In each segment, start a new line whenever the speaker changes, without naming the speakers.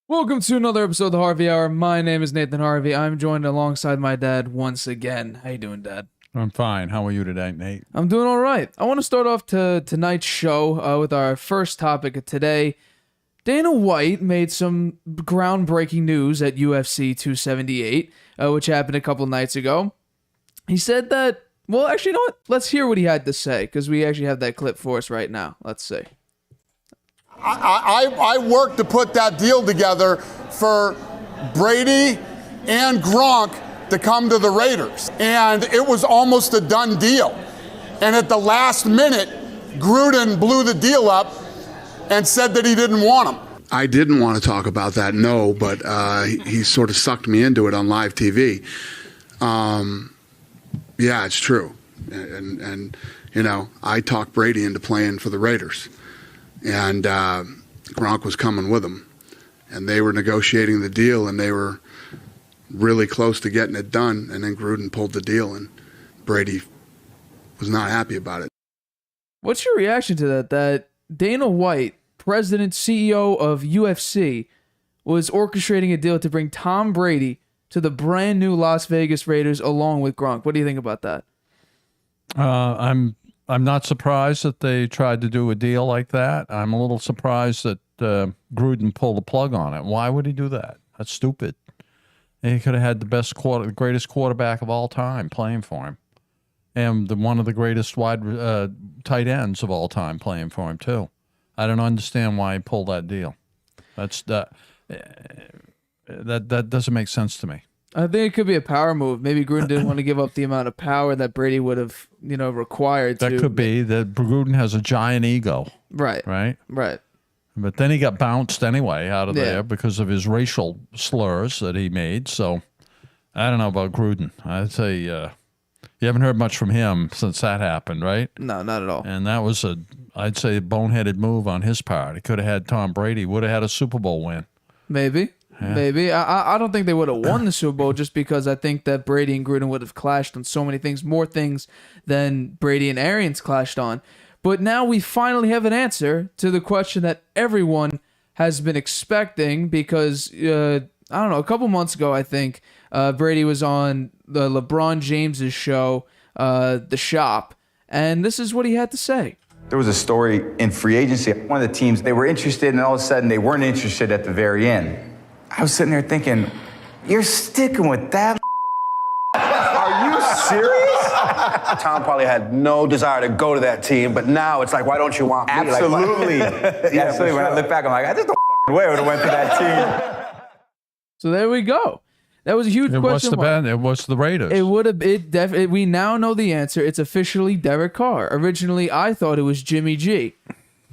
Welcome to another episode of the Harvey Hour. My name is Nathan Harvey. I'm joined alongside my dad once again. How you doing, Dad?
I'm fine. How are you today, Nate?
I'm doing all right. I want to start off tonight's show with our first topic of today. Dana White made some groundbreaking news at UFC 278, which happened a couple nights ago. He said that, well, actually, you know what? Let's hear what he had to say, because we actually have that clip for us right now. Let's see.
I worked to put that deal together for Brady and Gronk to come to the Raiders. And it was almost a done deal. And at the last minute, Gruden blew the deal up and said that he didn't want him.
I didn't want to talk about that, no, but he sort of sucked me into it on live TV. Yeah, it's true. And you know, I talked Brady into playing for the Raiders. And Gronk was coming with him. And they were negotiating the deal, and they were really close to getting it done. And then Gruden pulled the deal, and Brady was not happy about it.
What's your reaction to that? That Dana White, president, CEO of UFC, was orchestrating a deal to bring Tom Brady to the brand new Las Vegas Raiders along with Gronk. What do you think about that?
I'm not surprised that they tried to do a deal like that. I'm a little surprised that Gruden pulled the plug on it. Why would he do that? That's stupid. He could have had the greatest quarterback of all time playing for him, and one of the greatest tight ends of all time playing for him too. I don't understand why he pulled that deal. That doesn't make sense to me.
I think it could be a power move. Maybe Gruden didn't want to give up the amount of power that Brady would have, required to.
That could be that Gruden has a giant ego.
Right.
But then he got bounced anyway out of there because of his racial slurs that he made. So I don't know about Gruden. I'd say you haven't heard much from him since that happened, right?
No, not at all.
And that was I'd say, a boneheaded move on his part. He could have had Tom Brady, would have had a Super Bowl win.
Maybe. Yeah. Maybe. I don't think they would have won the Super Bowl just because I think that Brady and Gruden would have clashed on so many things, more things than Brady and Arians clashed on. But now we finally have an answer to the question that everyone has been expecting because I don't know, a couple months ago, I think, Brady was on the LeBron James's show, The Shop, and this is what he had to say.
There was a story in free agency. One of the teams, they were interested, and all of a sudden they weren't interested at the very end. I was sitting there thinking, you're sticking with that? Are you serious?
Tom probably had no desire to go to that team, but now it's like, why don't you want me?
Absolutely.
Like,
Absolutely. When I look back, I'm like, I just no way I would have went to that team.
So there we go. That was a huge question mark.
It was the Raiders.
It would have. We now know the answer. It's officially Derek Carr. Originally, I thought it was Jimmy G,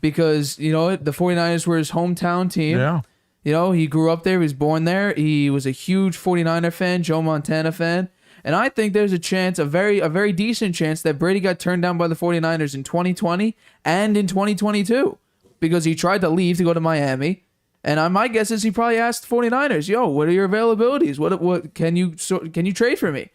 because the 49ers were his hometown team.
Yeah.
He grew up there. He was born there. He was a huge 49er fan, Joe Montana fan, and I think there's a chance, a very decent chance, that Brady got turned down by the 49ers in 2020 and in 2022 because he tried to leave to go to Miami. And my guess is he probably asked the 49ers, "Yo, what are your availabilities? What can you trade for me?"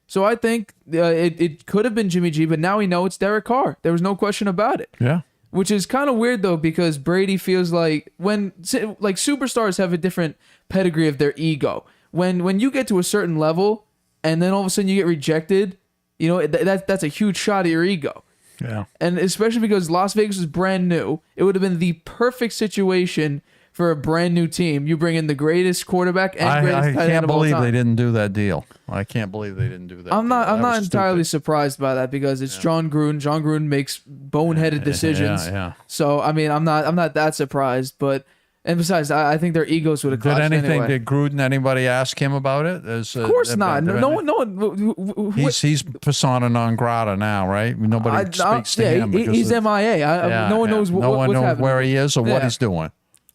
So I think it could have been Jimmy G, but now we know it's Derek Carr. There was no question about it.
Yeah.
Which is kind of weird though, because Brady feels like superstars have a different pedigree of their ego. When you get to a certain level and then all of a sudden you get rejected, that's a huge shot at your ego.
Yeah.
And especially because Las Vegas is brand new, it would have been the perfect situation for a brand new team. You bring in the greatest quarterback and greatest tight end
can't
of all
believe
time.
they didn't do that deal. I can't believe they didn't do that.
I'm
deal.
not entirely surprised by that, because it's John Gruden. John Gruden makes boneheaded decisions.
Yeah.
So I mean, I'm not that surprised. But and besides, I think their egos would have clashed anyway.
Did Gruden, anybody ask him about it?
Of course not. No one.
He's persona non grata now, right? Nobody speaks to him.
He's MIA. No one knows
no one
what's
knows
happening.
where he is or what he's doing.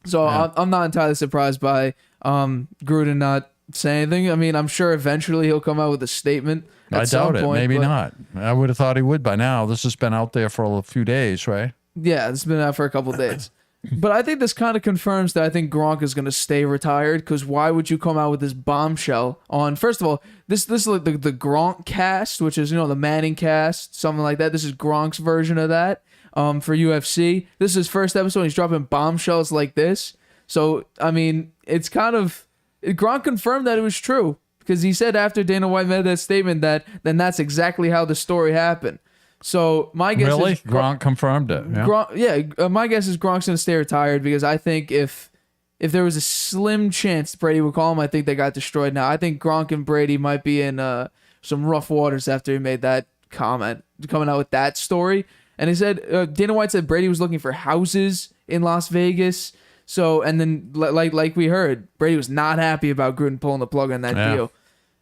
So I'm not entirely surprised by Gruden not saying anything. I mean, I'm sure eventually he'll come out with a statement at some
doubt it.
point,
Maybe
but
not. I would have thought he would by now. This has been out there for a few days, right?
Yeah, it's been out for a couple days. But I think this kind of confirms that I think Gronk is going to stay retired, because why would you come out with this bombshell on, first of all, this is like the Gronk cast, which is, the Manning cast, something like that. This is Gronk's version of that for UFC. This is his first episode. He's dropping bombshells like this. So, I mean, it's kind of, Gronk confirmed that it was true, because he said after Dana White made that statement that then that's exactly how the story happened. So my guess is
Gronk confirmed it.
Yeah, my guess is Gronk's gonna stay retired, because I think if there was a slim chance Brady would call him, I think they got destroyed. Now I think Gronk and Brady might be in some rough waters after he made that comment, coming out with that story. And he said Dana White said Brady was looking for houses in Las Vegas. So, and then like we heard, Brady was not happy about Gruden pulling the plug on that deal.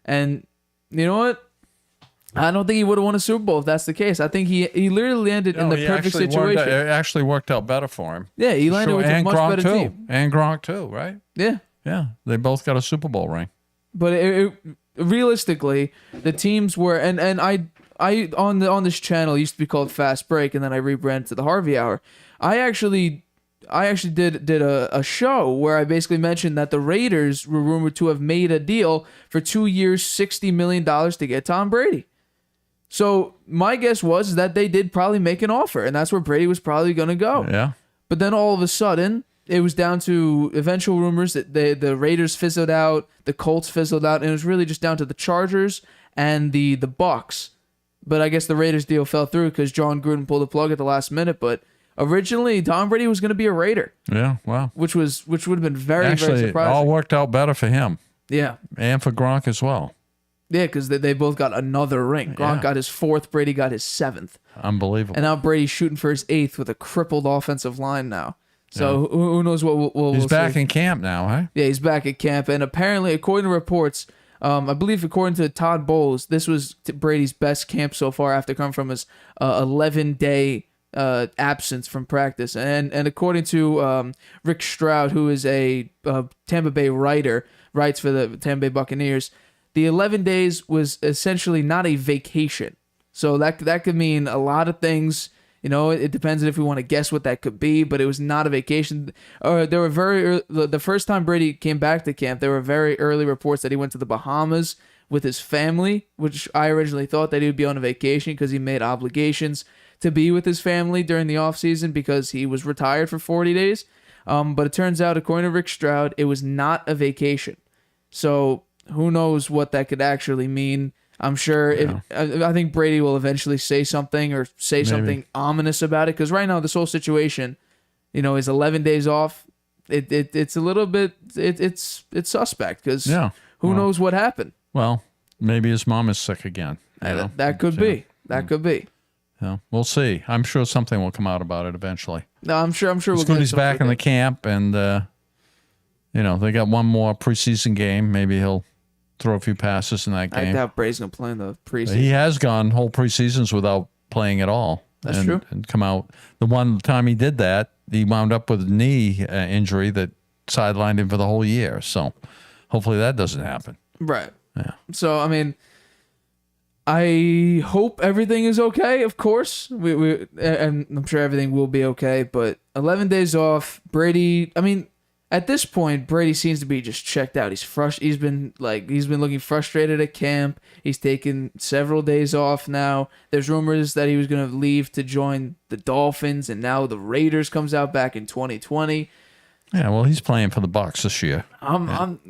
And you know what? I don't think he would have won a Super Bowl if that's the case. I think he literally landed in the perfect situation.
It actually worked out better for him.
Yeah, he landed with a much better team.
And Gronk too, right?
Yeah.
Yeah, they both got a Super Bowl ring.
But realistically, the teams were, and I on this channel, it used to be called Fast Break, and then I rebranded to the Harvey Hour. I actually did a show where I basically mentioned that the Raiders were rumored to have made a deal for 2 years, $60 million to get Tom Brady. So my guess was that they did probably make an offer, and that's where Brady was probably going to go.
Yeah.
But then all of a sudden, it was down to eventual rumors that the Raiders fizzled out, the Colts fizzled out, and it was really just down to the Chargers and the Bucks. But I guess the Raiders deal fell through because John Gruden pulled the plug at the last minute. But originally, Tom Brady was going to be a Raider.
Yeah, wow.
Which would have been very
Actually,
surprising.
It all worked out better for him.
Yeah.
And for Gronk as well.
Yeah, because they both got another ring. Gronk got his 4th, Brady got his 7th.
Unbelievable.
And now Brady's shooting for his 8th with a crippled offensive line now. So who knows what we'll
He's
see.
back in camp now, huh?
Yeah, he's back at camp. And apparently, according to reports, I believe according to Todd Bowles, this was Brady's best camp so far after coming from his 11-day absence from practice. And according to Rick Stroud, who is a Tampa Bay writer, writes for the Tampa Bay Buccaneers, the 11 days was essentially not a vacation. So that could mean a lot of things. It depends on if we want to guess what that could be, but it was not a vacation. There were the first time Brady came back to camp, there were very early reports that he went to the Bahamas with his family, which I originally thought that he would be on a vacation because he made obligations to be with his family during the offseason because he was retired for 40 days. But it turns out, according to Rick Stroud, it was not a vacation. So who knows what that could actually mean. I'm sure I think Brady will eventually say something or say something ominous about it, because right now this whole situation, is 11 days off. It's a little bit it's suspect, because who knows what happened.
Well, maybe his mom is sick again.
That could be. That could be.
Yeah, we'll see. I'm sure something will come out about it eventually.
No, I'm sure. We'll get
He's back in the camp, and they got one more preseason game. Maybe he'll throw a few passes in that game.
I doubt Brady's gonna play in the preseason.
He has gone whole preseasons without playing at all.
That's true.
And come out. The one time he did that, he wound up with a knee injury that sidelined him for the whole year. So hopefully that doesn't happen.
Right.
Yeah.
So, I mean, I hope everything is okay, of course. And I'm sure everything will be okay. But 11 days off, Brady, I mean, at this point, Brady seems to be just checked out. He's been looking frustrated at camp. He's taken several days off now. There's rumors that he was going to leave to join the Dolphins, and now the Raiders comes out back in 2020.
Yeah, well, he's playing for the Bucs this year.
I'm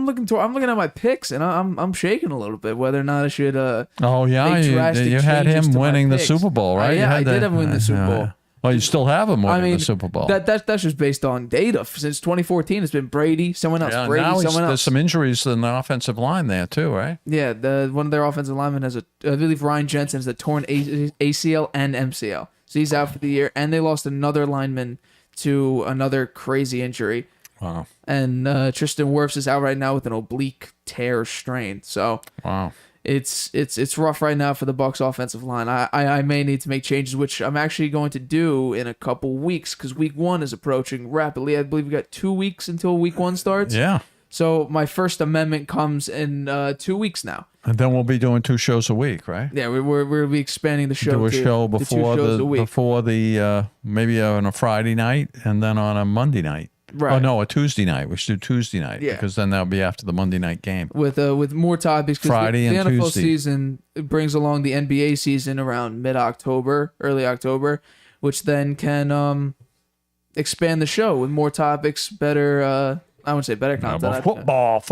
looking at my picks, and I'm shaking a little bit whether or not I should.
You had him winning the Super Bowl, right?
I did have him win the Super Bowl.
Well, you still have him winning the Super Bowl.
That's just based on data. Since 2014, it's been Brady, someone else, someone else.
There's some injuries in the offensive line there too, right?
Yeah, one of their offensive linemen has I believe Ryan Jensen has a torn ACL and MCL, so he's out for the year. And they lost another lineman to another crazy injury.
Wow.
And Tristan Wirfs is out right now with an oblique tear strain. So
wow.
It's rough right now for the Bucs offensive line. I may need to make changes, which I'm actually going to do in a couple weeks, because week 1 is approaching rapidly. I believe we got 2 weeks until week 1 starts.
Yeah.
So my first amendment comes in 2 weeks now.
And then we'll be doing 2 shows a week, right?
Yeah, we'll be expanding the show.
Do a show
to 2
before
shows a week.
Maybe on a Friday night and then on a Monday night.
Right.
Oh no, a Tuesday night. We should do Tuesday night, because then that'll be after the Monday night game.
With more topics, because
Friday
the
and
NFL
Tuesday.
season brings along the NBA season around mid-October, early October, which then can expand the show with more topics, better. I wouldn't say better content.
Football.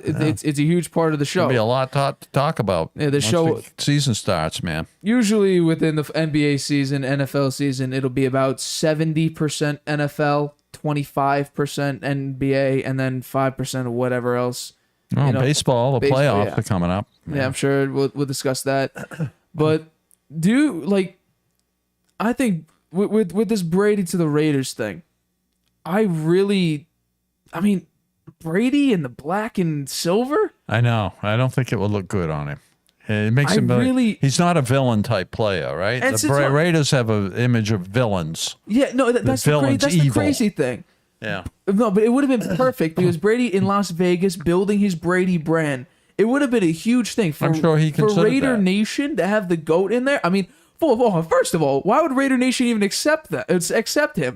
It's a huge part of the show.
There'll be a lot to talk about.
Yeah,
once the season starts, man.
Usually within the NBA season, NFL season, it'll be about 70% NFL, 25% NBA, and then 5% of whatever else.
Baseball, the playoffs are coming up.
Yeah, I'm sure we'll discuss that. But I think with this Brady to the Raiders thing, Brady in the black and silver?
I know. I don't think it will look good on him. It makes him he's not a villain type player, right?
And
the Raiders have an image of villains.
Yeah, no, that's the crazy thing.
Yeah.
No, but it would have been perfect, because Brady in Las Vegas building his Brady brand. It would have been a huge thing for,
I'm sure he
for
considered
Raider
that.
Nation to have the GOAT in there. I mean, first of all, why would Raider Nation even accept him?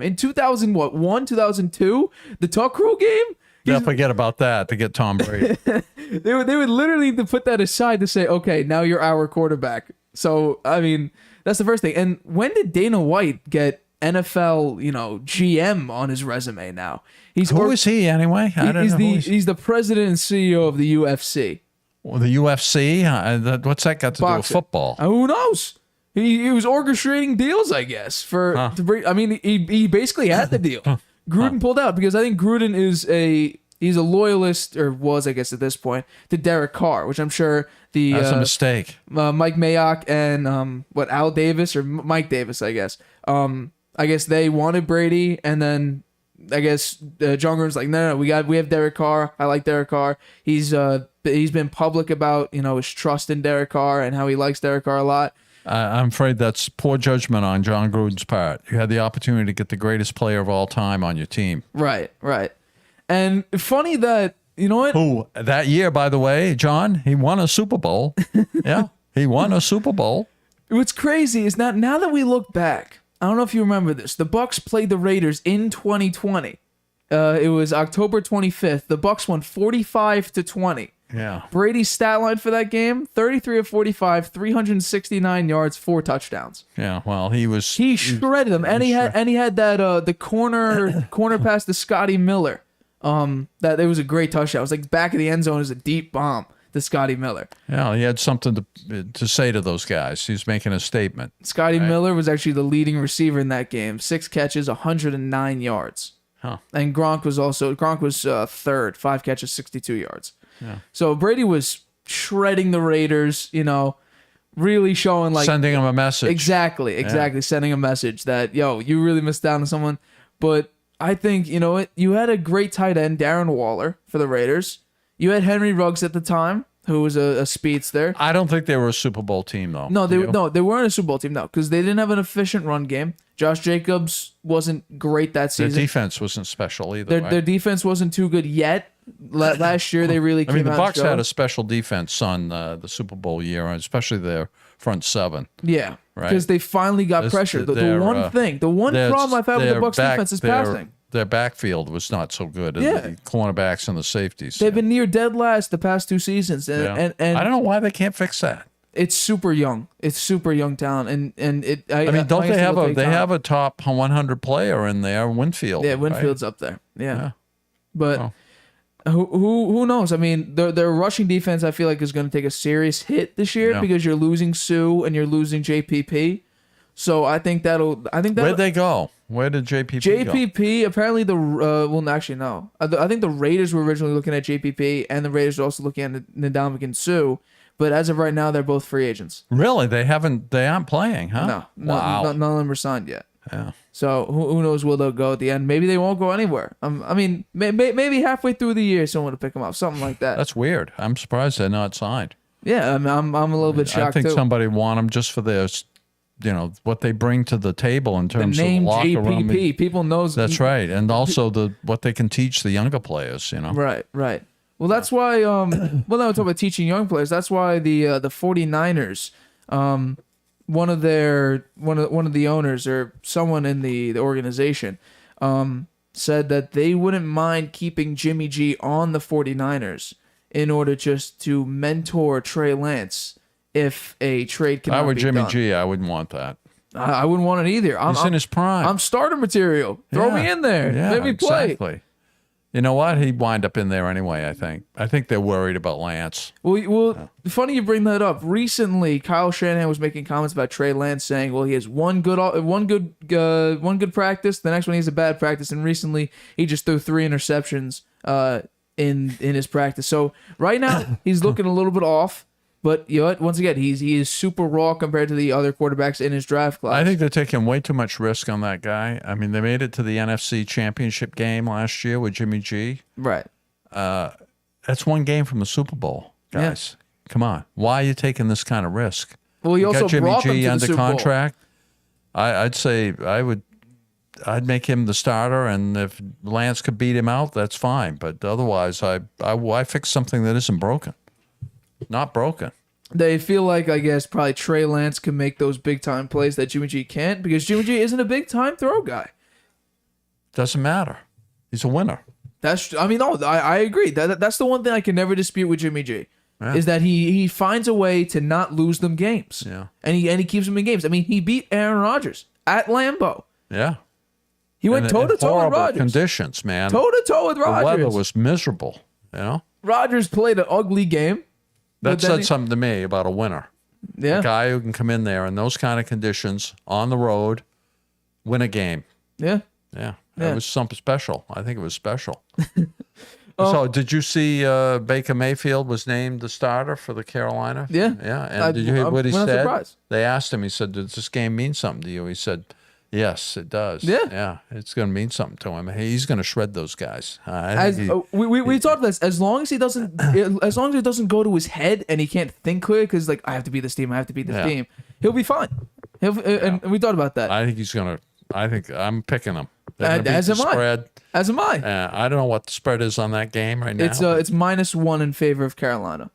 In 2002, the Tuck Rule game?
Yeah, forget about that to get Tom Brady.
They would literally need to put that aside to say, okay, now you're our quarterback. So, I mean, that's the first thing. And when did Dana White get NFL, GM on his resume now?
Who is he anyway?
He's the president and CEO of the UFC.
Well, the UFC? What's that got to do with football?
Who knows? He was orchestrating deals, I guess. He basically had the deal. Gruden pulled out because I think Gruden he's a loyalist, or was, I guess, at this point, to Derek Carr, which I'm sure
that's a mistake.
Mike Mayock and Al Davis, or Mike Davis, I guess. I guess they wanted Brady, and then I guess John Gruden's like, no, we have Derek Carr. I like Derek Carr. He's been public about his trust in Derek Carr and how he likes Derek Carr a lot.
I'm afraid that's poor judgment on John Gruden's part. You had the opportunity to get the greatest player of all time on your team.
Right. And funny that, you know what?
Who, that year, by the way, John, he won a Super Bowl. Yeah, he won a Super Bowl.
What's crazy is now that we look back, I don't know if you remember this, the Bucs played the Raiders in 2020. It was October 25th. The Bucs won 45-20.
Yeah.
Brady's stat line for that game, 33 of 45, 369 yards, 4 touchdowns.
Yeah, well, he
shredded them, and he had that the corner pass to Scotty Miller That it was a great touchdown. It was like back of the end zone is a deep bomb to Scotty Miller.
Yeah, he had something to say to those guys. He was making a statement.
Scotty Miller was actually the leading receiver in that game. 6 catches, 109 yards.
Huh.
And Gronk was third, 5 catches, 62 yards.
Yeah.
So Brady was shredding the Raiders, really showing like
Sending them a message.
Exactly, sending a message that you really missed out on someone. But I think you had a great tight end, Darren Waller, for the Raiders. You had Henry Ruggs at the time, who was a speedster.
I don't think they were a Super Bowl team though.
No, they weren't a Super Bowl team, no, because they didn't have an efficient run game. Josh Jacobs wasn't great that season.
Their defense wasn't special either.
Their defense wasn't too good yet. Last year they really came
the
out
Bucs
and
had a special defense on the Super Bowl year, especially their front seven.
Yeah,
Right.
because they finally got pressure. The one problem I've had with the Bucs defense is passing.
Their backfield was not so good.
Yeah.
The cornerbacks and the safeties.
They've been near dead last the past 2 seasons, and
I don't know why they can't fix that.
It's super young. It's super young talent, and it.
Don't they have a top 100 player in there, Winfield?
Yeah, Winfield's up there. Yeah. But who knows? I mean, their rushing defense, I feel like, is going to take a serious hit this year because you're losing Sue and you're losing JPP. So I think that'll.
Where'd they go? Where did JPP go?
JPP apparently actually no. I think the Raiders were originally looking at JPP, and the Raiders were also looking at Ndamukong Suh. But as of right now, they're both free agents.
Really? They aren't playing, huh?
No.
Wow.
None of them are signed yet.
Yeah.
So who knows where they'll go at the end? Maybe they won't go anywhere. I mean, maybe halfway through the year, someone will pick them up, something like that.
That's weird. I'm surprised they're not signed.
Yeah, I'm a little bit shocked.
I think
too.
somebody want them just for their, what they bring to the table in terms
the name
of the locker room.
JPP, people knows.
That's right, and also what they can teach the younger players.
Right. Well, that's why. Well, now we're talking about teaching young players. That's why the 49ers, one of the owners or someone in the organization, said that they wouldn't mind keeping Jimmy G on the 49ers in order just to mentor Trey Lance if a trade cannot be done.
If I were Jimmy G, I wouldn't want that.
I wouldn't want it either.
He's in his prime.
I'm starter material. Throw me in there.
Yeah,
Let me play.
Exactly. You know what? He'd wind up in there anyway, I think. I think they're worried about Lance.
Well, funny you bring that up. Recently, Kyle Shanahan was making comments about Trey Lance, saying, "Well, he has one good practice. The next one he has a bad practice." And recently, he just threw 3 interceptions in his practice. So right now, he's looking a little bit off. But you know what? Once again, he is super raw compared to the other quarterbacks in his draft class.
I think they're taking way too much risk on that guy. I mean, they made it to the NFC Championship game last year with Jimmy G.
Right.
That's one game from the Super Bowl, guys. Yeah. Come on. Why are you taking this kind of risk?
Well, you also
got Jimmy
brought them
G
to the
under
Super Bowl.
contract. I'd say I'd make him the starter, and if Lance could beat him out, that's fine. But otherwise, I fix something that isn't broken. Not broken.
They feel like, I guess, probably Trey Lance can make those big-time plays that Jimmy G can't because Jimmy G isn't a big-time throw guy.
Doesn't matter. He's a winner.
I agree. That's the one thing I can never dispute with Jimmy G is that he finds a way to not lose them games.
Yeah.
And he keeps them in games. I mean, he beat Aaron Rodgers at Lambeau.
Yeah.
He went toe-to-toe with Rodgers.
Conditions, man.
Toe-to-toe with Rodgers.
The weather was miserable,
Rodgers played an ugly game.
That said something to me about a winner.
Yeah.
A guy who can come in there in those kind of conditions on the road, win a game.
Yeah.
Yeah. It was something special. I think it was special. So did you see Baker Mayfield was named the starter for the Carolina?
Yeah.
Yeah. And did you hear what he said?
Surprised.
They asked him, he said, does this game mean something to you? He said, yes, it does.
Yeah.
Yeah. It's going to mean something to him. He's going to shred those guys.
We talked this. As long as it doesn't go to his head and he can't think clear because I have to beat this team, I have to beat this team, he'll be fine. And we thought about that.
I think I'm picking him.
As am I. As am I.
I don't know what the spread is on that game right now.
It's -1 in favor of Carolina.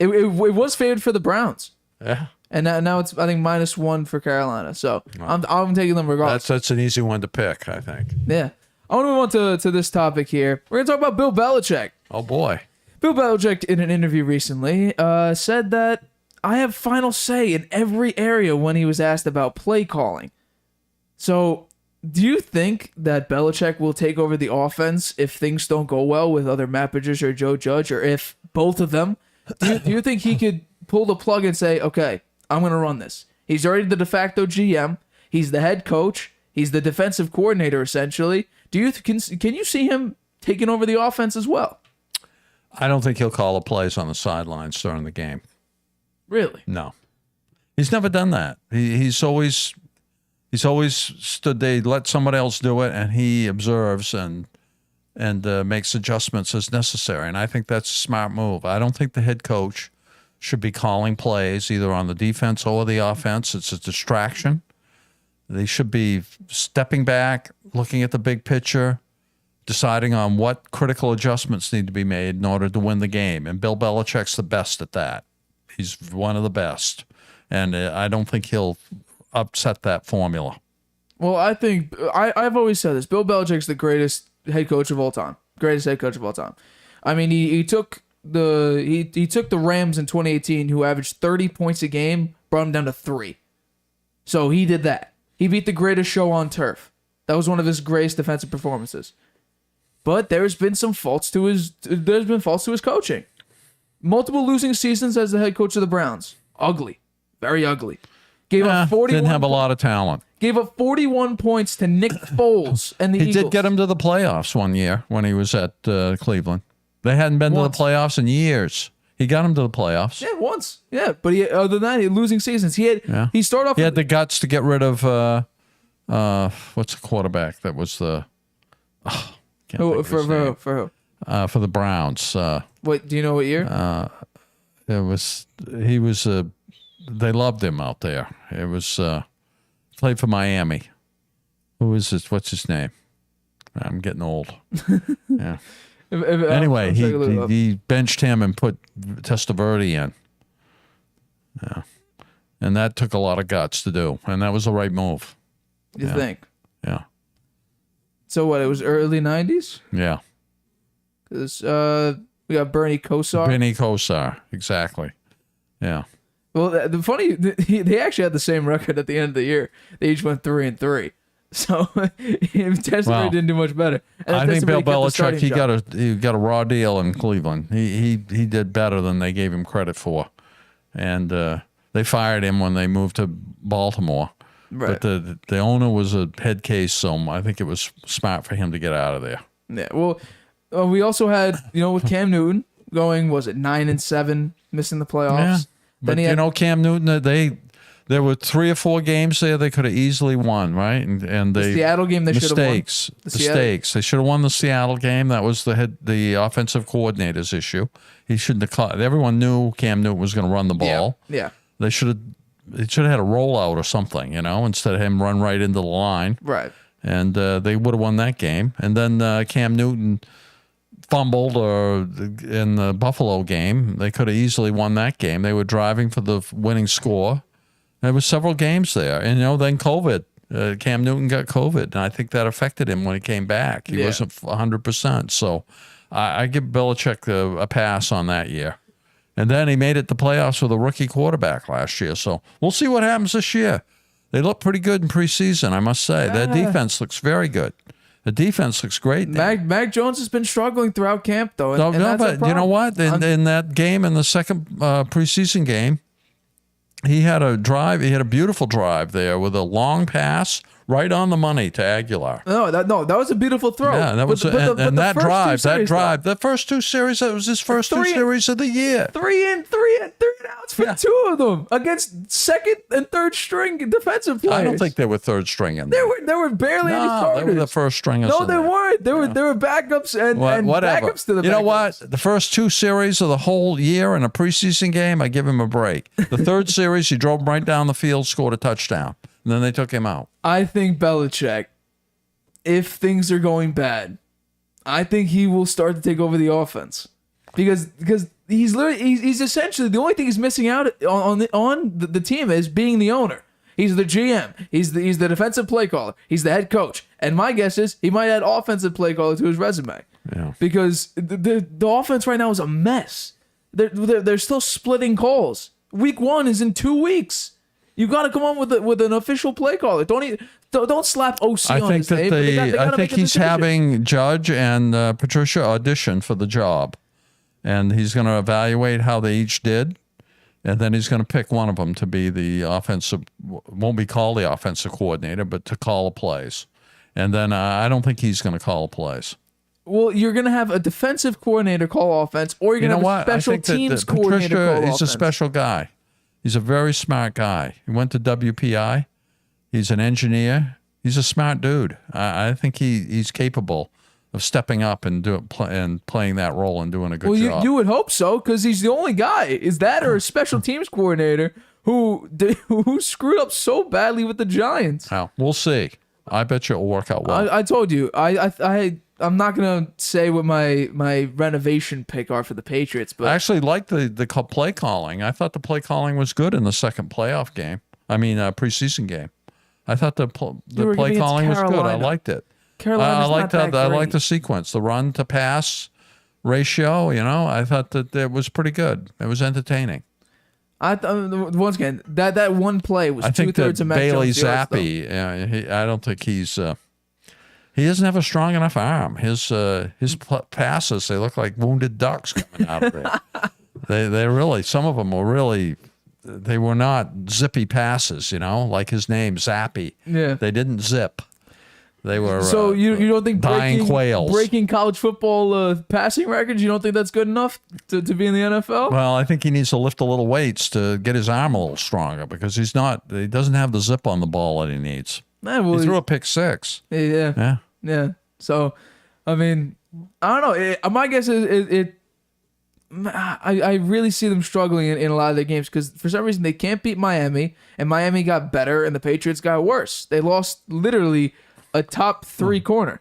It was favored for the Browns.
Yeah.
And now it's, I think, -1 for Carolina. So I'm taking them regardless.
That's an easy one to pick, I think.
Yeah. I want to move on to this topic here. We're going to talk about Bill Belichick.
Oh, boy.
Bill Belichick, in an interview recently, said that I have final say in every area when he was asked about play calling. So Do you think that Belichick will take over the offense if things don't go well with other Matt Patricia or Joe Judge, or if both of them? Do you think he could pull the plug and say, okay, I'm going to run this? He's already the de facto GM. He's the head coach. He's the defensive coordinator, essentially. Can you see him taking over the offense as well?
I don't think he'll call the plays on the sidelines during the game.
Really?
No. He's never done that. He's always stood there, let somebody else do it, and he observes and makes adjustments as necessary. And I think that's a smart move. I don't think the head coach should be calling plays either on the defense or the offense. It's a distraction. They should be stepping back, looking at the big picture, deciding on what critical adjustments need to be made in order to win the game. And Bill Belichick's the best at that. He's one of the best. And I don't think he'll upset that formula.
Well, I think I've always said this. Bill Belichick's the greatest head coach of all time. Greatest head coach of all time. I mean, he took the Rams in 2018, who averaged 30 points a game, brought them down to 3. So he did that. He beat the greatest show on turf. That was one of his greatest defensive performances. But there's been faults to his coaching. Multiple losing seasons as the head coach of the Browns. Ugly. Very ugly.
Didn't have a lot of talent.
Gave up 41 points to Nick Foles and the Eagles.
He did get him to the playoffs one year when he was at Cleveland. They hadn't been to the playoffs in years. He got him to the playoffs.
Yeah, once. Yeah, but other than that, he had losing seasons. He started off.
He had the guts to get rid of what's the quarterback that was the
for who?
For the Browns.
Wait, do you know what year?
They loved him out there. It was played for Miami. Who is this? What's his name? I'm getting old. Yeah. Anyway, he benched him and put Testaverde in. Yeah. And that took a lot of guts to do. And that was the right move.
You think?
Yeah.
So what, it was early 90s?
Yeah.
Because we got Bernie Kosar.
Bernie Kosar, exactly. Yeah.
Well, they actually had the same record at the end of the year. They each went 3-3. So Testaverde didn't do much better. And
I think Bill Belichick, he got a raw deal in Cleveland. He did better than they gave him credit for, and they fired him when they moved to Baltimore.
Right.
But the owner was a head case, so I think it was smart for him to get out of there.
Yeah. Well, we also had with Cam Newton going, was it 9-7, missing the playoffs?
Yeah. But Cam Newton, there were 3 or 4 games there they could have easily won, right? And
the Seattle game they should have won.
Mistakes. They should have won the Seattle game. That was the offensive coordinator's issue. He shouldn't have caught. Everyone knew Cam Newton was going to run the ball.
Yeah.
They should have had a rollout or something, instead of him run right into the line.
Right.
And they would have won that game. And then Cam Newton fumbled in the Buffalo game. They could have easily won that game. They were driving for the winning score. There were several games there. And, then COVID. Cam Newton got COVID, and I think that affected him when he came back. He wasn't 100%. So I give Belichick a pass on that year. And then he made it to playoffs with a rookie quarterback last year. So we'll see what happens this year. They look pretty good in preseason, I must say. Their defense looks very good. The defense looks great.
Mac Jones has been struggling throughout camp, though. And that's
but you know what? In that game, in the second preseason game, he had a drive. He had a beautiful drive there with a long pass right on the money to Aguilar.
No, that was a beautiful throw.
Yeah, that was the first 2 series, that was his first 2 series of the year.
3 and outs for 2 of them against second and third string defensive players.
I don't think they were third string in there.
They were barely any starters.
They were the first stringers.
No, they weren't. They were backups and
whatever.
Backups to the.
You know what? The first 2 series of the whole year in a preseason game, I give him a break. The third series, he drove him right down the field, scored a touchdown. And then they took him out.
I think Belichick, if things are going bad, I think he will start to take over the offense because he's essentially the only thing he's missing out on the team is being the owner. He's the GM. He's the defensive play caller. He's the head coach. And my guess is he might add offensive play caller to his resume.
Yeah.
Because the offense right now is a mess. They're still splitting calls. Week 1 is in 2 weeks. You got to come on with an official play caller. Don't Don't slap OC
I
on
think
his
that
name. But they gotta
I
make
think
a
he's
decision.
having Judge and Patricia audition for the job, and he's going to evaluate how they each did, and then he's going to pick one of them to be the offensive. Won't be called the offensive coordinator, but to call the plays, and then I don't think he's going to call the plays.
Well, you're going to have a defensive coordinator call offense, or you're going to have a special teams coordinator call
Patricia,
offense.
he's a special guy. He's a very smart guy. He went to WPI. He's an engineer. He's a smart dude. I think he's capable of stepping up and playing that role and doing a good job.
Well, you would hope so, because he's the only guy. Is that or a special teams coordinator who screwed up so badly with the Giants?
Now, we'll see. I bet you it'll work out well.
I told you. I'm not gonna say what my renovation pick are for the Patriots, but
I actually liked the play calling. I thought the play calling was good in the second playoff game. I mean, preseason game. I thought the play calling was good. I liked it.
Carolina's not that
I
great.
liked the sequence, the run to pass ratio. I thought that it was pretty good. It was entertaining.
Once again, that one play was
I think
two-thirds
that
of Matt
Bailey
Jones' yards, though.
Zappi. I don't think he's. He doesn't have a strong enough arm. His passes, they look like wounded ducks coming out of there. They really, some of them were really. They were not zippy passes, like his name, Zappy.
Yeah.
They didn't zip. They were
So you don't think
dying quails.
breaking college football passing records, you don't think that's good enough to be in the NFL?
Well, I think he needs to lift a little weights to get his arm a little stronger because he doesn't have the zip on the ball that he needs. He threw a pick six.
Yeah. So, I mean, I don't know. My guess is I really see them struggling in a lot of their games because for some reason they can't beat Miami, and Miami got better and the Patriots got worse. They lost literally a top 3 corner.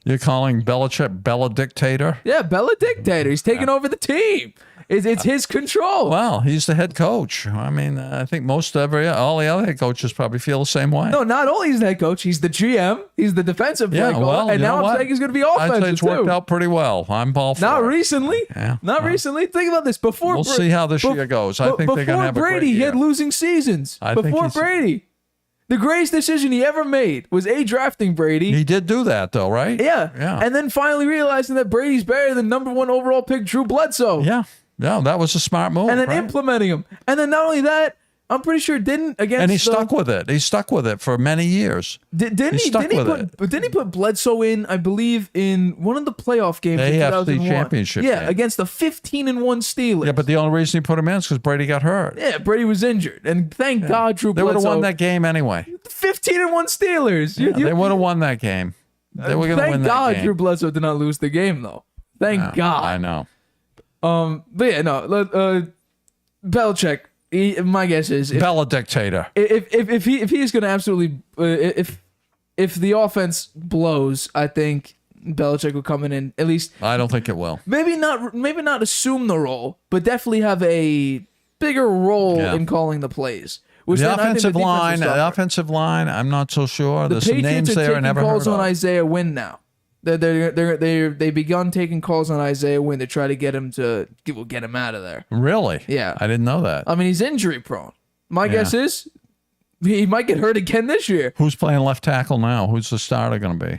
You're calling Belichick Bella Dictator?
Yeah, Bella Dictator. He's taking over the team. It's his control.
Well, he's the head coach. I mean, I think all the other head coaches probably feel the same way.
No, not only is the head coach, he's the GM. He's the defensive play caller, and now I'm saying he's going to be offensive
I'd say it's worked out pretty well. I'm ball for
Not
it.
recently.
Yeah.
Not recently. Think about this. Before
We'll see how this year goes. I think they're going to have a great
Brady, he
year.
had losing seasons.
I think
Before
he's-
Brady, the greatest decision he ever made was drafting Brady.
He did do that, though, right?
Yeah.
Yeah.
And then finally realizing that Brady's better than number 1 overall pick Drew Bledsoe.
Yeah. Yeah, that was a smart move.
And then
right?
implementing him. And then not only that, I'm pretty sure didn't against
And he stuck with it. He stuck with it for many years.
Didn't he put Bledsoe in, I believe, in one of the playoff games in
AFC
2001.
championship
Yeah,
game.
against the 15-1 Steelers.
Yeah, but the only reason he put him in is because Brady got hurt.
Yeah, Brady was injured. And thank God Drew
They would
Bledsoe.
have won that game anyway.
15-1 Steelers.
Yeah, they would have won that game. They were going to win
Thank
that
God
game.
Drew Bledsoe did not lose the game, though. Thank God.
I know.
But yeah, no. Belichick. My guess is
Bella Dictator.
if he's going to absolutely if the offense blows, I think Belichick will come in and at least
I don't think it will.
maybe not assume the role, but definitely have a bigger role
Yeah.
in calling the plays. Which
The
then I think
offensive
defense will
line,
suffer.
I'm not so sure.
The
There's some
Patriots
names
are
there I
taking
never
calls
heard
on
of.
Isaiah Wynn now. They begun taking calls on Isaiah Wynn to try to get him out of there.
Really?
Yeah.
I didn't know that.
I mean, he's injury prone. My guess is he might get hurt again this year.
Who's playing left tackle now? Who's the starter going to be?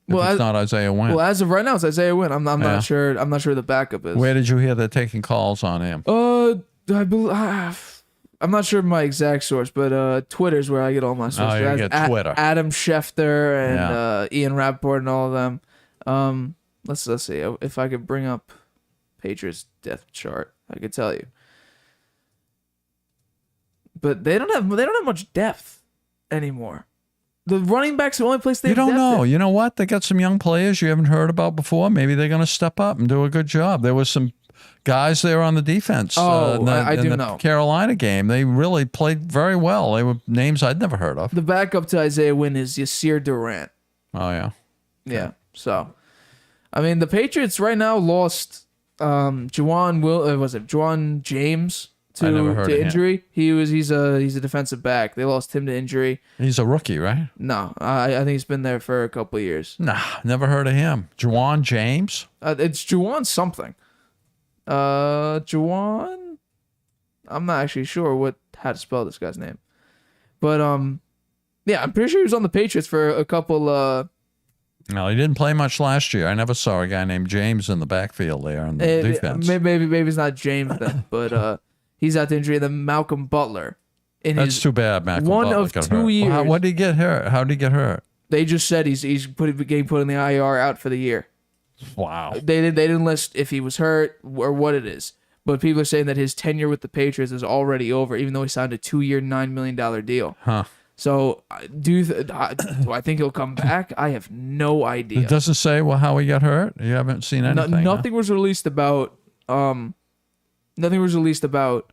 If it's not Isaiah Wynn.
Well, as of right now, it's Isaiah Wynn. I'm not sure. I'm not sure the backup is.
Where did you hear they're taking calls on him?
I believe. I'm not sure my exact source, but Twitter's where I get all my sources.
you
That's
get Twitter.
Adam Schefter and Ian Rappaport and all of them. Let's see if I could bring up Patriots depth chart. I could tell you, but they don't have much depth anymore. The running backs are the only place they
You
have
don't
depth
know.
in.
You know what? They got some young players you haven't heard about before. Maybe they're going to step up and do a good job. There was some guys there on the defense.
I do
in the
know.
Carolina game, they really played very well. They were names I'd never heard of.
The backup to Isaiah Wynn is Yasir Durant.
Oh yeah.
Yeah. So, I mean, the Patriots right now lost Juwan James
I never heard
to
of him.
injury. He's a defensive back. They lost him to injury.
He's a rookie, right?
No, I think he's been there for a couple of years.
Nah, never heard of him. Juwan James.
It's Juwan something. Juwan. I'm not actually sure how to spell this guy's name, but Yeah, I'm pretty sure he was on the Patriots for a couple.
No, he didn't play much last year. I never saw a guy named James in the backfield there on the defense.
Maybe it's not James then, but he's out the injury. Then Malcolm Butler.
That's too bad, Malcolm
one
Butler
of
got
2
hurt.
years.
Well, what did he get hurt? How did he get hurt?
They just said he's getting put in the IR out for the year.
Wow.
They didn't list if he was hurt or what it is. But people are saying that his tenure with the Patriots is already over, even though he signed a 2-year, $9 million deal.
Huh.
So do I think he'll come back? I have no idea.
It doesn't say how he got hurt. You haven't seen anything.
Nothing was released about. Nothing was released about.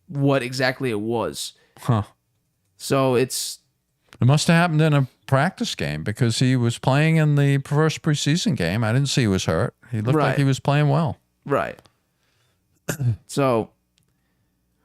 What exactly it was.
Huh.
So it
must have happened in a practice game because he was playing in the first preseason game. I didn't see he was hurt. He looked like he was playing well.
Right. So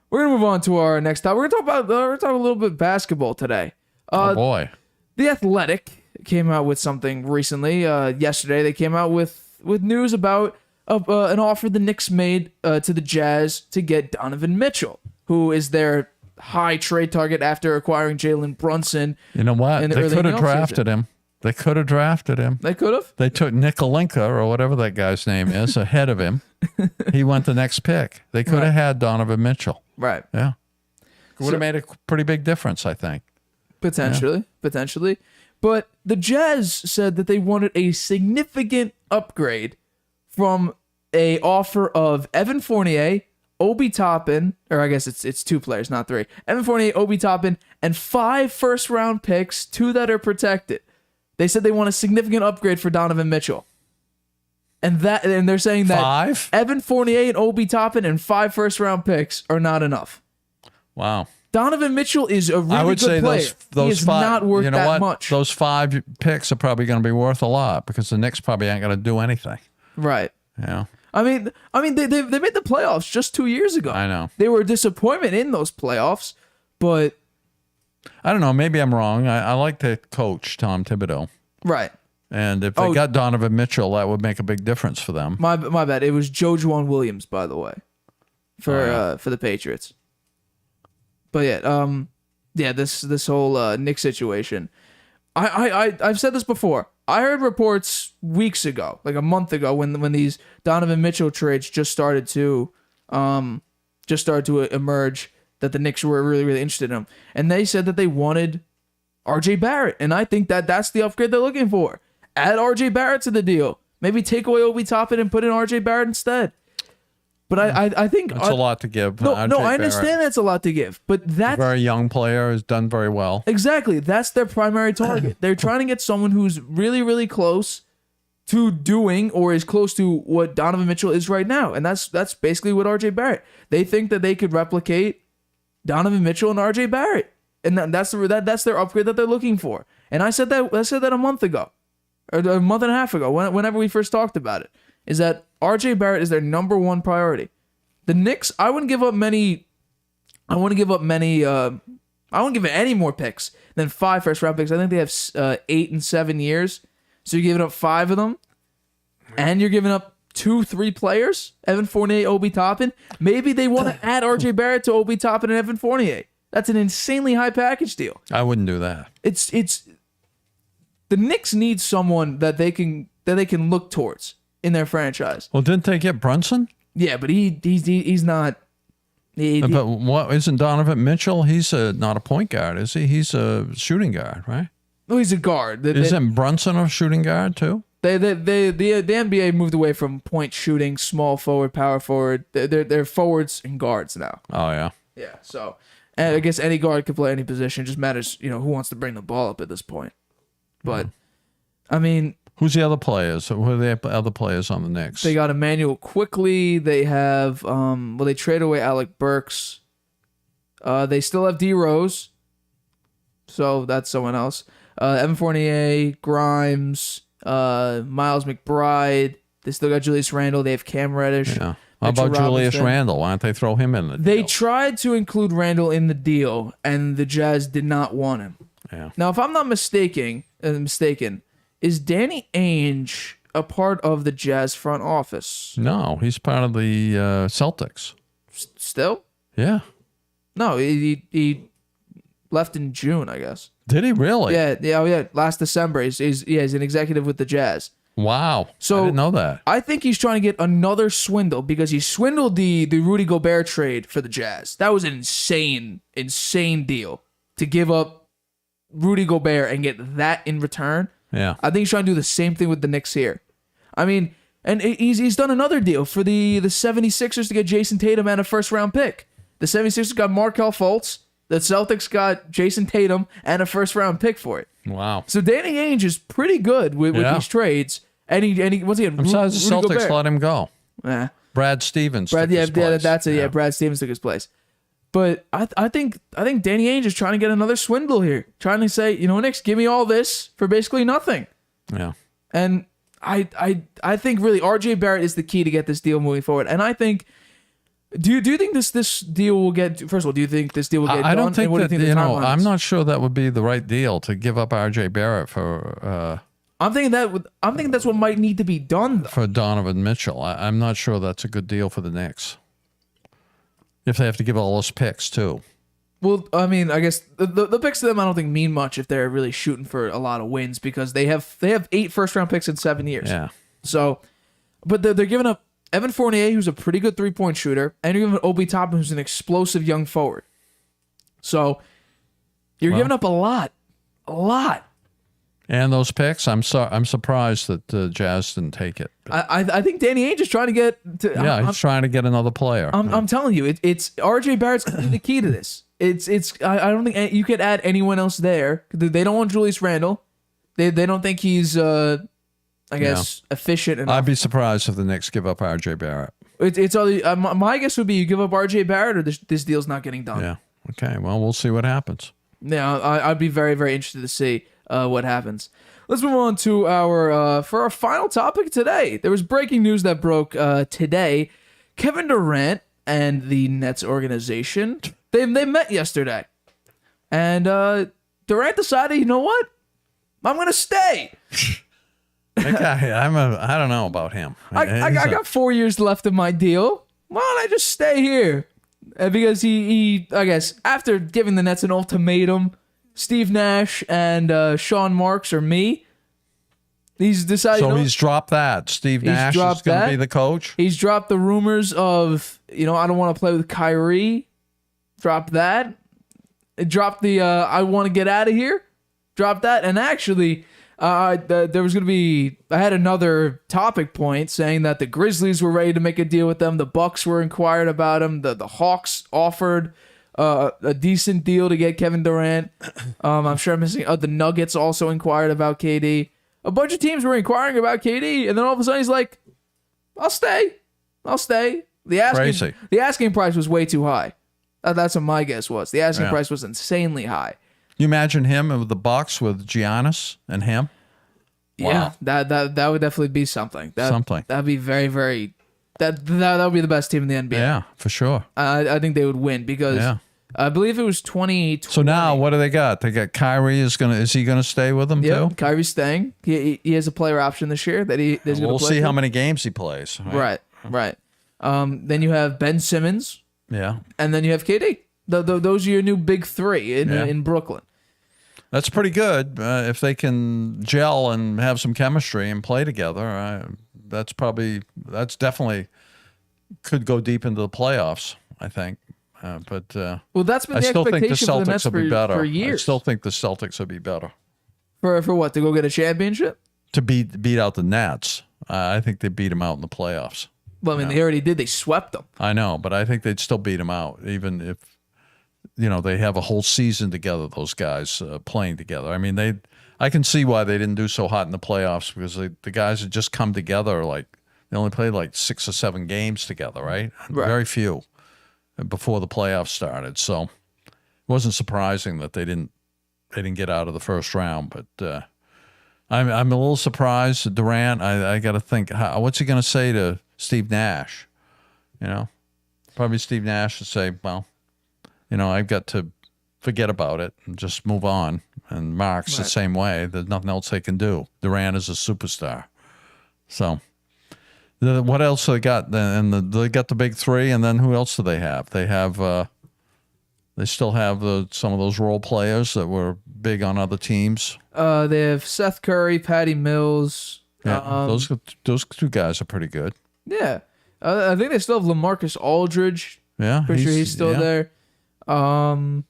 we're gonna move on to our next topic. We're gonna talk a little bit basketball today.
Oh boy.
The Athletic came out with something recently. Yesterday they came out with news about an offer the Knicks made to the Jazz to get Donovan Mitchell, who is their high trade target after acquiring Jalen Brunson.
You know what? They could have drafted him. They could have drafted him.
They could have?
They took Nikolenka, or whatever that guy's name is, ahead of him. He went the next pick. They could have had Donovan Mitchell.
Right.
Yeah. It would have made a pretty big difference, I think.
Potentially. But the Jazz said that they wanted a significant upgrade from a offer of Evan Fournier, Obi Toppin, or I guess it's 2 players, not 3. Evan Fournier, Obi Toppin, and 5 first-round picks, 2 that are protected. They said they want a significant upgrade for Donovan Mitchell. And they're saying that
5?
Evan Fournier and Obi Toppin and 5 first-round picks are not enough.
Wow.
Donovan Mitchell is a really good player.
Those
he is
5,
not worth
you know
that
what?
much.
Those 5 picks are probably going to be worth a lot because the Knicks probably ain't going to do anything.
Right.
Yeah.
I mean, they made the playoffs just 2 years ago.
I know.
They were a disappointment in those playoffs, but
I don't know. Maybe I'm wrong. I like the coach, Tom Thibodeau.
Right.
And if they got Donovan Mitchell, that would make a big difference for them.
My bad. It was Jojuan Williams, by the way, for the Patriots. But this whole Knicks situation. I've said this before. I heard reports weeks ago, like a month ago, when these Donovan Mitchell trades just started to emerge, that the Knicks were really, really interested in him, and they said that they wanted R.J. Barrett, and I think that's the upgrade they're looking for. Add R.J. Barrett to the deal. Maybe take away Obi Toppin and put in R.J. Barrett instead. But I think
that's a lot to give.
No, I understand that's a lot to give, but that's
a very young player, has done very well.
Exactly, that's their primary target. They're trying to get someone who's really, really close to doing or is close to what Donovan Mitchell is right now, and that's basically what R.J. Barrett. They think that they could replicate Donovan Mitchell and R.J. Barrett, and that's their upgrade that they're looking for. And I said that a month ago, or a month and a half ago, whenever we first talked about it, is that R.J. Barrett is their number one priority. The Knicks, I wouldn't give any more picks than 5 first-round picks. I think they have 8 and 7 years. So you're giving up 5 of them, and you're giving up 2-3 players, Evan Fournier, Obi Toppin. Maybe they want to add R.J. Barrett to Obi Toppin and Evan Fournier. That's an insanely high package deal.
I wouldn't do that.
It's the Knicks need someone that they can look towards in their franchise.
Well, didn't they get Brunson?
Yeah, but he's not.
But what isn't Donovan Mitchell? He's not a point guard, is he? He's a shooting guard, right?
No, he's a guard.
Isn't Brunson a shooting guard too?
The NBA moved away from point shooting, small forward, power forward. They're forwards and guards now.
Oh yeah.
Yeah. So, and I guess any guard can play any position. It just matters, who wants to bring the ball up at this point. But, I mean,
who's the other players? Who are the other players on the Knicks?
They got Emmanuel Quickly. They have they trade away Alec Burks. They still have D Rose. So that's someone else. Evan Fournier, Grimes, Miles McBride. They still got Julius Randle. They have Cam Reddish.
Yeah. How about Julius Randle? Why don't they throw him in the deal?
They tried to include Randle in the deal, and the Jazz did not want him.
Yeah.
Now, if I'm not mistaken, is Danny Ainge a part of the Jazz front office?
No, he's part of the Celtics.
Still?
Yeah.
No, he left in June, I guess.
Did he really?
Yeah. Last December, he's an executive with the Jazz.
Wow.
So
I didn't know that.
I think he's trying to get another swindle because he swindled the Rudy Gobert trade for the Jazz. That was an insane deal to give up Rudy Gobert and get that in return.
Yeah.
I think he's trying to do the same thing with the Knicks here. I mean, and he's done another deal for the 76ers to get Jason Tatum and a first-round pick. The 76ers got Markelle Fultz. The Celtics got Jason Tatum and a first-round pick for it.
Wow.
So Danny Ainge is pretty good with these trades. And he once again,
I'm surprised the
Rudy
Celtics
Gobert.
let him go.
Yeah.
Brad Stevens took his place.
That's it. Yeah, Brad Stevens took his place. But I think Danny Ainge is trying to get another swindle here, trying to say, Knicks, give me all this for basically nothing.
Yeah.
And I think really R.J. Barrett is the key to get this deal moving forward. And I think, do you think this deal will get? First of all, do you think this deal will get done?
I don't think
and what
that,
do you think the timeline
I'm
is?
not sure that would be the right deal to give up R.J. Barrett for
I'm thinking that's what might need to be done, though.
for Donovan Mitchell. I'm not sure that's a good deal for the Knicks. If they have to give all those picks too.
Well, I mean, I guess the picks to them I don't think mean much if they're really shooting for a lot of wins because they have 8 first-round picks in 7 years.
Yeah.
So, but they're giving up Evan Fournier, who's a pretty good three-point shooter, and you're giving Obi Toppin, who's an explosive young forward. So, you're giving up a lot.
And those picks, I'm surprised that the Jazz didn't take it.
I think Danny Ainge is trying to get to.
He's trying to get another player.
I'm telling you, it's RJ Barrett's the key to this. I don't think you could add anyone else there. They don't want Julius Randle. They don't think he's efficient enough.
I'd be surprised if the Knicks give up R.J. Barrett.
It's all my guess would be you give up RJ Barrett or this deal's not getting done.
Yeah. Okay. Well, we'll see what happens.
Yeah, I'd be very, very interested to see what happens. Let's move on to our final topic today. There was breaking news that broke today. Kevin Durant and the Nets organization they met yesterday, and Durant decided, you know what, I'm gonna stay.
That guy, I don't know about him.
I got 4 years left of my deal. Why don't I just stay here? Because he I guess after giving the Nets an ultimatum, Steve Nash and Sean Marks or me, he's decided.
So he's dropped that. Steve Nash is going to be the coach.
He's dropped the rumors of I don't want to play with Kyrie. Dropped that. It dropped the I want to get out of here. Dropped that. And actually, there was going to be. I had another topic point saying that the Grizzlies were ready to make a deal with them. The Bucks were inquired about him. The Hawks offered a decent deal to get Kevin Durant. I'm sure I'm missing. The Nuggets also inquired about KD. A bunch of teams were inquiring about KD, and then all of a sudden he's like, "I'll stay. The asking price was way too high. That's what my guess was. The asking price was insanely high.
You imagine him with the Bucks with Giannis and him?
Wow. Yeah, that would definitely be something. That'd be very, very. That would be the best team in the NBA.
Yeah, for sure.
I think they would win because I believe it was 2020.
So now what do they got? They got Kyrie is he gonna stay with them too?
Kyrie's staying. He has a player option this year that he's going to play.
We'll see how many games he plays.
Right. Then you have Ben Simmons.
Yeah.
And then you have KD. Those are your new big three in Brooklyn.
That's pretty good. If they can gel and have some chemistry and play together, that's definitely could go deep into the playoffs, I think. But
that's been
I
the
still think the
expectation for the
Celtics
Nets
will be better.
for years.
I still think the Celtics will be better.
For what? To go get a championship?
To beat out the Nets. I think they beat them out in the playoffs.
Well, I mean, they already did. They swept them.
I know, but I think they'd still beat them out, even if they have a whole season together. Those guys playing together. I mean, I can see why they didn't do so hot in the playoffs because the guys had just come together. Like they only played like 6 or 7 games together, right? Very few before the playoffs started. So it wasn't surprising that they didn't get out of the first round. But I'm a little surprised. Durant, I got to think, what's he going to say to Steve Nash? Probably Steve Nash would say, well, I've got to forget about it and just move on. And Mark's the same way. There's nothing else they can do. Durant is a superstar. So what else they got? And they got the big three, and then who else do they have? They have They still have some of those role players that were big on other teams.
They have Seth Curry, Patty Mills.
Yeah, those two guys are pretty good.
Yeah. I think they still have LaMarcus Aldridge.
Yeah,
Pretty sure he's still there. Other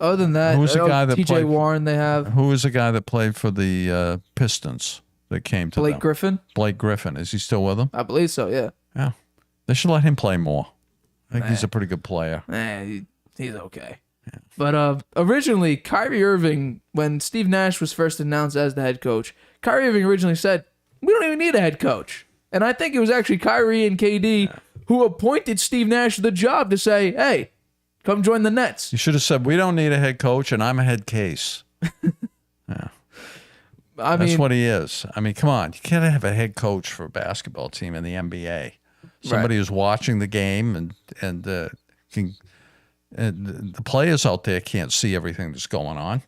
than that,
who's the guy that
TJ
played
Warren they have.
Who was the guy that played for the Pistons that came to
Blake
them?
Griffin?
Blake Griffin. Is he still with them?
I believe so, yeah.
Yeah. They should let him play more. I think he's a pretty good player.
He's okay. Yeah. But originally, Kyrie Irving, when Steve Nash was first announced as the head coach, Kyrie Irving originally said, we don't even need a head coach. And I think it was actually Kyrie and KD who appointed Steve Nash the job to say, hey, come join the Nets.
You should have said, we don't need a head coach, and I'm a head case. Yeah. That's what he is. I mean, come on. You can't have a head coach for a basketball team in the NBA. Somebody who's watching the game and the players out there can't see everything that's going on.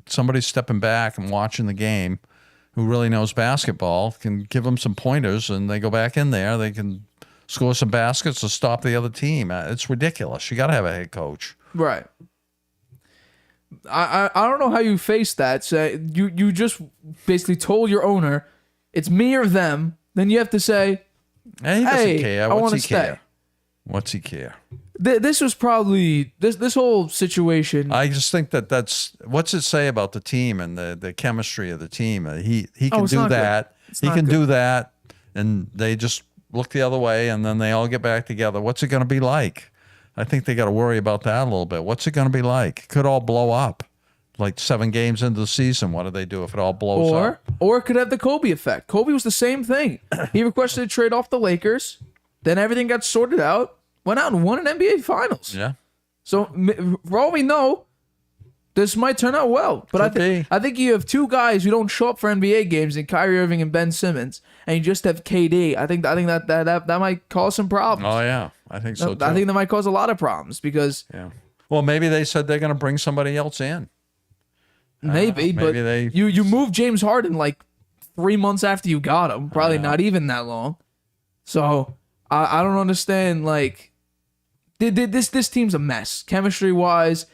Somebody stepping back and watching the game who really knows basketball can give them some pointers, and they go back in there. They can score some baskets to stop the other team. It's ridiculous. You got to have a head coach.
Right. I don't know how you face that. So you just basically told your owner, it's me or them. Then you have to say,
he doesn't care.
I want to stay.
What's he care?
This was probably this whole situation.
I just think that's what's it say about the team and the chemistry of the team. He can do that. He can do that, and they just look the other way, and then they all get back together. What's it going to be like? I think they got to worry about that a little bit. What's it going to be like? It could all blow up. Like 7 games into the season, what do they do if it all blows up?
Or it could have the Kobe effect. Kobe was the same thing. He requested a trade off the Lakers. Then everything got sorted out. Went out and won an NBA Finals.
Yeah.
So for all we know, this might turn out well. But I think you have 2 guys who don't show up for NBA games, in Kyrie Irving and Ben Simmons, and you just have KD. I think that might cause some problems.
Oh yeah, I think so too.
I think that might cause a lot of problems because.
Yeah. Well, maybe they said they're going to bring somebody else in.
Maybe but you moved James Harden like 3 months after you got him. Probably not even that long. So I don't understand. Like, this team's a mess, chemistry wise.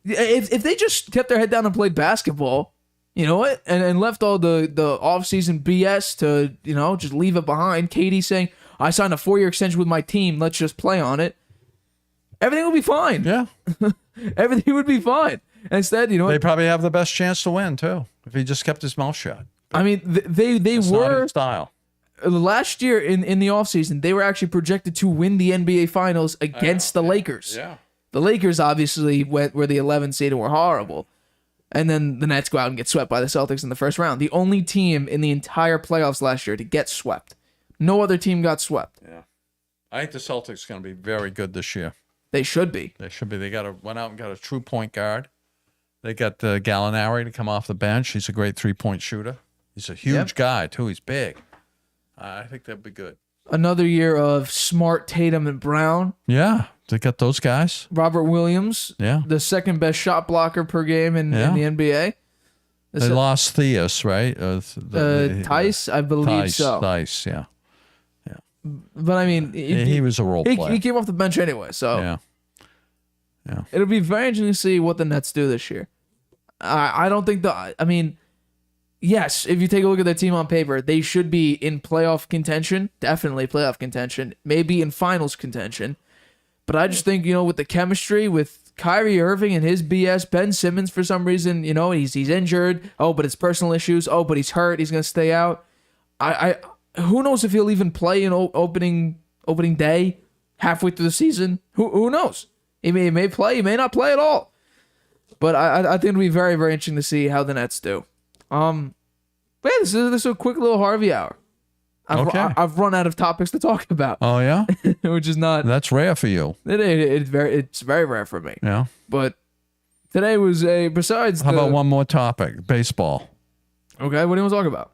If they just kept their head down and played basketball, you know what, and left all the offseason BS to just leave it behind. KD saying, "I signed a 4-year extension with my team. Let's just play on it." Everything would be fine.
Yeah,
everything would be fine. Instead,
they probably have the best chance to win too if he just kept his mouth shut.
I mean, they were
not his style.
Last year in the offseason, they were actually projected to win the NBA Finals against the Lakers.
Yeah.
The Lakers obviously were the 11th seed and were horrible. And then the Nets go out and get swept by the Celtics in the first round. The only team in the entire playoffs last year to get swept. No other team got swept.
Yeah. I think the Celtics are going to be very good this year.
They should be.
They should be. They went out and got a true point guard. They got Gallinari to come off the bench. He's a great 3-point shooter. He's a huge guy, too. He's big. I think that'd be good.
Another year of Smart, Tatum, and Brown.
Yeah, they got those guys.
Robert Williams, the second best shot blocker per game in the NBA.
They lost Theus, right?
Tice, I believe so.
Tice, yeah.
But I mean,
he was a role player.
He came off the bench anyway, so
yeah.
It'll be very interesting to see what the Nets do this year. I don't think I mean, yes, if you take a look at their team on paper, they should be in playoff contention, definitely playoff contention, maybe in finals contention. But I just think, with the chemistry with Kyrie Irving and his BS, Ben Simmons for some reason, he's injured. Oh, but it's personal issues. Oh, but he's hurt. He's gonna stay out. Who knows if he'll even play in opening day, halfway through the season? Who knows? He may play. He may not play at all. But I think it'll be very, very interesting to see how the Nets do. But yeah, this is a quick little Harvey hour. I've run out of topics to talk about.
Oh yeah,
which is not.
That's rare for you.
It's very rare for me.
Yeah.
But today was besides.
How about one more topic? Baseball.
Okay, what do you want to talk about?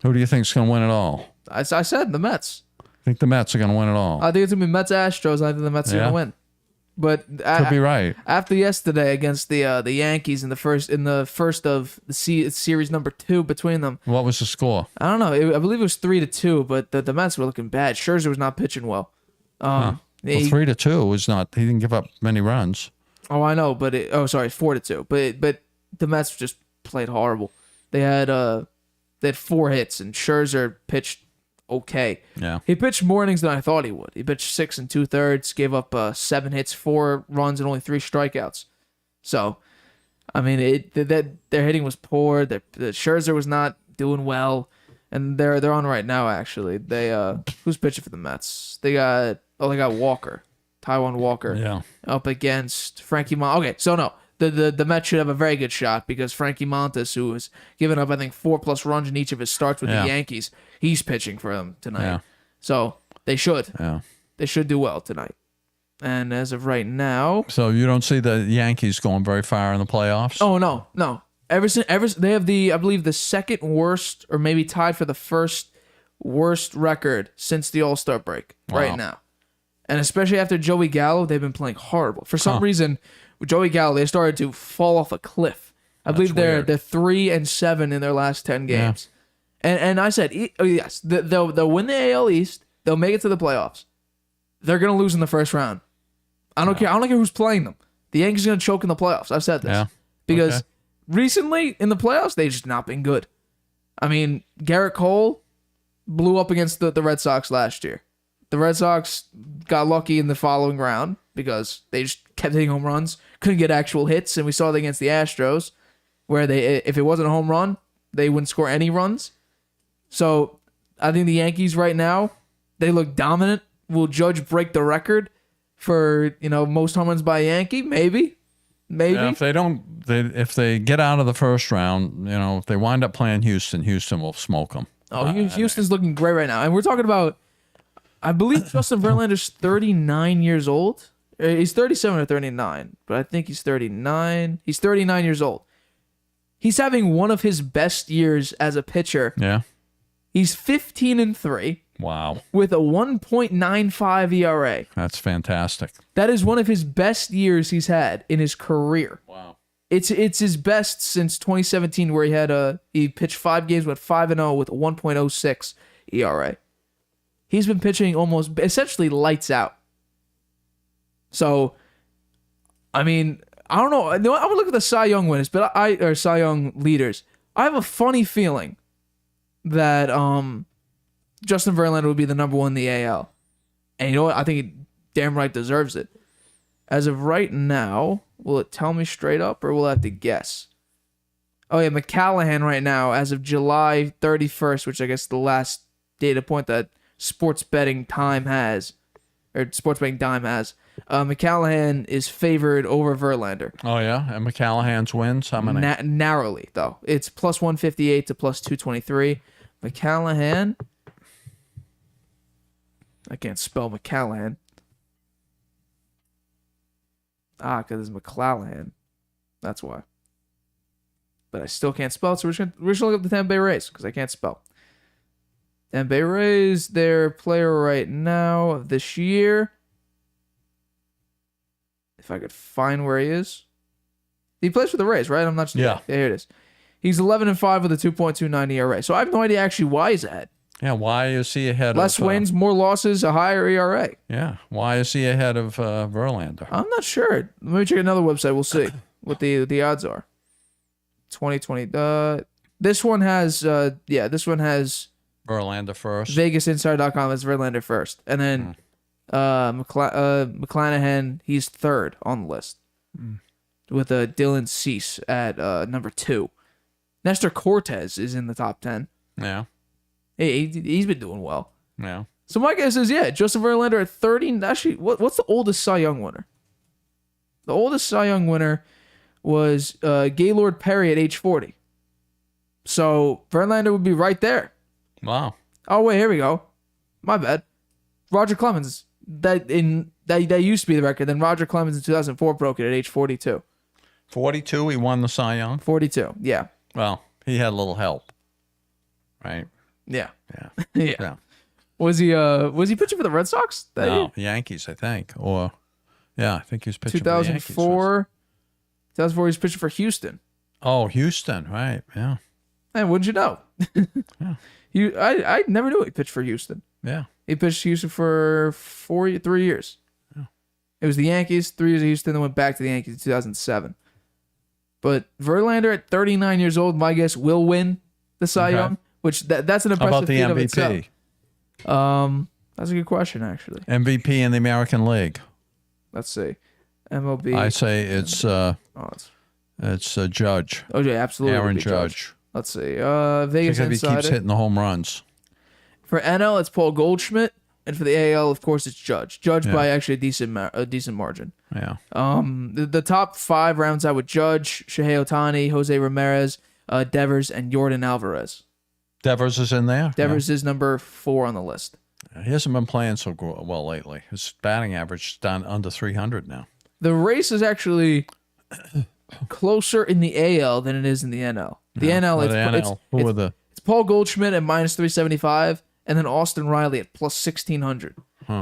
Who do you think's going to win it all?
I said the Mets.
I think the Mets are going to win it all.
I think it's going to be Mets Astros. I think the Mets are going to win. But
could be right.
After yesterday against the Yankees in the first of the series number 2 between them.
What was the score?
I don't know. I believe it was 3-2. But the Mets were looking bad. Scherzer was not pitching well.
3-2 was not. He didn't give up many runs.
Oh, I know, but 4-2. But the Mets just played horrible. They had 4 hits, and Scherzer pitched okay.
Yeah.
He pitched more innings than I thought he would. He pitched 6 2/3, gave up 7 hits, 4 runs, and only 3 strikeouts. So, I mean, their hitting was poor. The Scherzer was not doing well, and they're on right now. Actually, they who's pitching for the Mets? They got Walker, Taiwan Walker,
Yeah.
up against Frankie Montas. Okay, so no, the Mets should have a very good shot because Frankie Montas, who has given up I think 4+ runs in each of his starts with the Yankees, he's pitching for them tonight.
Yeah.
So they should
Yeah.
do well tonight. And as of right now,
So you don't see the Yankees going very far in the playoffs?
oh no, ever since they have I believe the second worst or maybe tied for the first worst record since the All-Star break right now. And especially after Joey Gallo, they've been playing horrible. For some reason, with Joey Gallo, they started to fall off a cliff. I believe they're 3-7 in their last 10 games. And I said, yes, they'll win the AL East. They'll make it to the playoffs. They're gonna lose in the first round. I don't care. I don't care who's playing them. The Yankees are gonna choke in the playoffs. I've said this.
Yeah.
Because recently in the playoffs, they've just not been good. I mean, Garrett Cole blew up against the Red Sox last year. The Red Sox got lucky in the following round because they just kept hitting home runs, couldn't get actual hits, and we saw it against the Astros, where if it wasn't a home run, they wouldn't score any runs. So I think the Yankees right now, they look dominant. Will Judge break the record for most home runs by a Yankee? Maybe.
Yeah, if they get out of the first round, if they wind up playing Houston will smoke them.
Oh, Houston's looking great right now, and we're talking about, I believe Justin Verlander's 39 years old. He's 37 or 39, but I think he's 39. He's 39 years old. He's having one of his best years as a pitcher.
Yeah.
He's 15-3.
Wow.
With a 1.95 ERA.
That's fantastic.
That is one of his best years he's had in his career.
Wow.
It's his best since 2017, where he pitched 5 games, went 5-0 with a 1.06 ERA. He's been pitching almost essentially lights out. So, I mean, I don't know. I would look at the Cy Young winners, or Cy Young leaders. I have a funny feeling that Justin Verlander would be the number 1 in the AL. And you know what? I think he damn right deserves it. As of right now, will it tell me straight up or will I have to guess? Oh yeah, McCallahan right now, as of July 31st, which I guess is the last data point that Sports Betting Dime has, McCallahan is favored over Verlander.
Oh yeah, and McCallahan's wins how many?
Narrowly though. It's plus 158 to plus 223. McCallahan. I can't spell McCallahan. Because it's McClellan. That's why. But I still can't spell it, so we're just going to look up the Tampa Bay Rays, because I can't spell. Tampa Bay Rays, their player right now of this year. If I could find where he is. He plays for the Rays, right? I'm not sure.
Yeah.
Here it is. He's 11-5 with a 2.29 ERA. So I have no idea actually why he's ahead.
Yeah, why is he ahead
Less
of...
wins, more losses, a higher ERA.
Yeah, why is he ahead of Verlander?
I'm not sure. Let me check another website. We'll see what the odds are. 2020. This one has
Verlander first.
VegasInsider.com. That's Verlander first, and then McClanahan, he's third on the list with Dylan Cease at number 2. Nestor Cortez is in the top 10.
Yeah.
He's been doing well.
Yeah.
So my guess is, Justin Verlander at 30. Actually, what's the oldest Cy Young winner? The oldest Cy Young winner was Gaylord Perry at age 40. So Verlander would be right there.
Wow.
Oh wait, here we go. My bad. Roger Clemens. That used to be the record. Then Roger Clemens in 2004 broke it at age 42.
42, he won the Cy Young.
42. Yeah.
Well, he had a little help, right?
Yeah.
Yeah.
Yeah. Was he pitching for the Red Sox?
No, Yankees, I think. Or I think he was pitching for the Yankees.
2004 he was pitching for Houston.
Oh, Houston, right? Yeah.
And wouldn't you know?
Yeah.
I never knew he pitched for Houston.
Yeah.
He pitched Houston for 3 years.
Yeah.
It was the Yankees, 3 years at Houston, then went back to the Yankees in 2007. But Verlander at 39 years old, my guess, will win the Cy Young, which that's an
How
impressive
about the
feat of itself.
MVP?
That's a good question, actually.
MVP in the American League.
Let's see. MLB.
I say it's Judge.
Oh, yeah, absolutely.
Aaron
would be
Judge.
Let's see.
Because
Vegas
if he keeps
Insider.
hitting the home runs.
For NL, it's Paul Goldschmidt. And for the AL, of course, it's Judge. Judge by actually a decent margin.
Yeah.
The top 5 rounds out with Judge, Shohei Ohtani, Jose Ramirez, Devers, and Yordan Alvarez.
Devers is in there?
Devers is number 4 on the list.
He hasn't been playing so well lately. His batting average is down under 300 now.
The race is actually closer in the AL than it is in the NL. The NL, it's Paul Goldschmidt at minus 375, and then Austin Riley at plus 1600.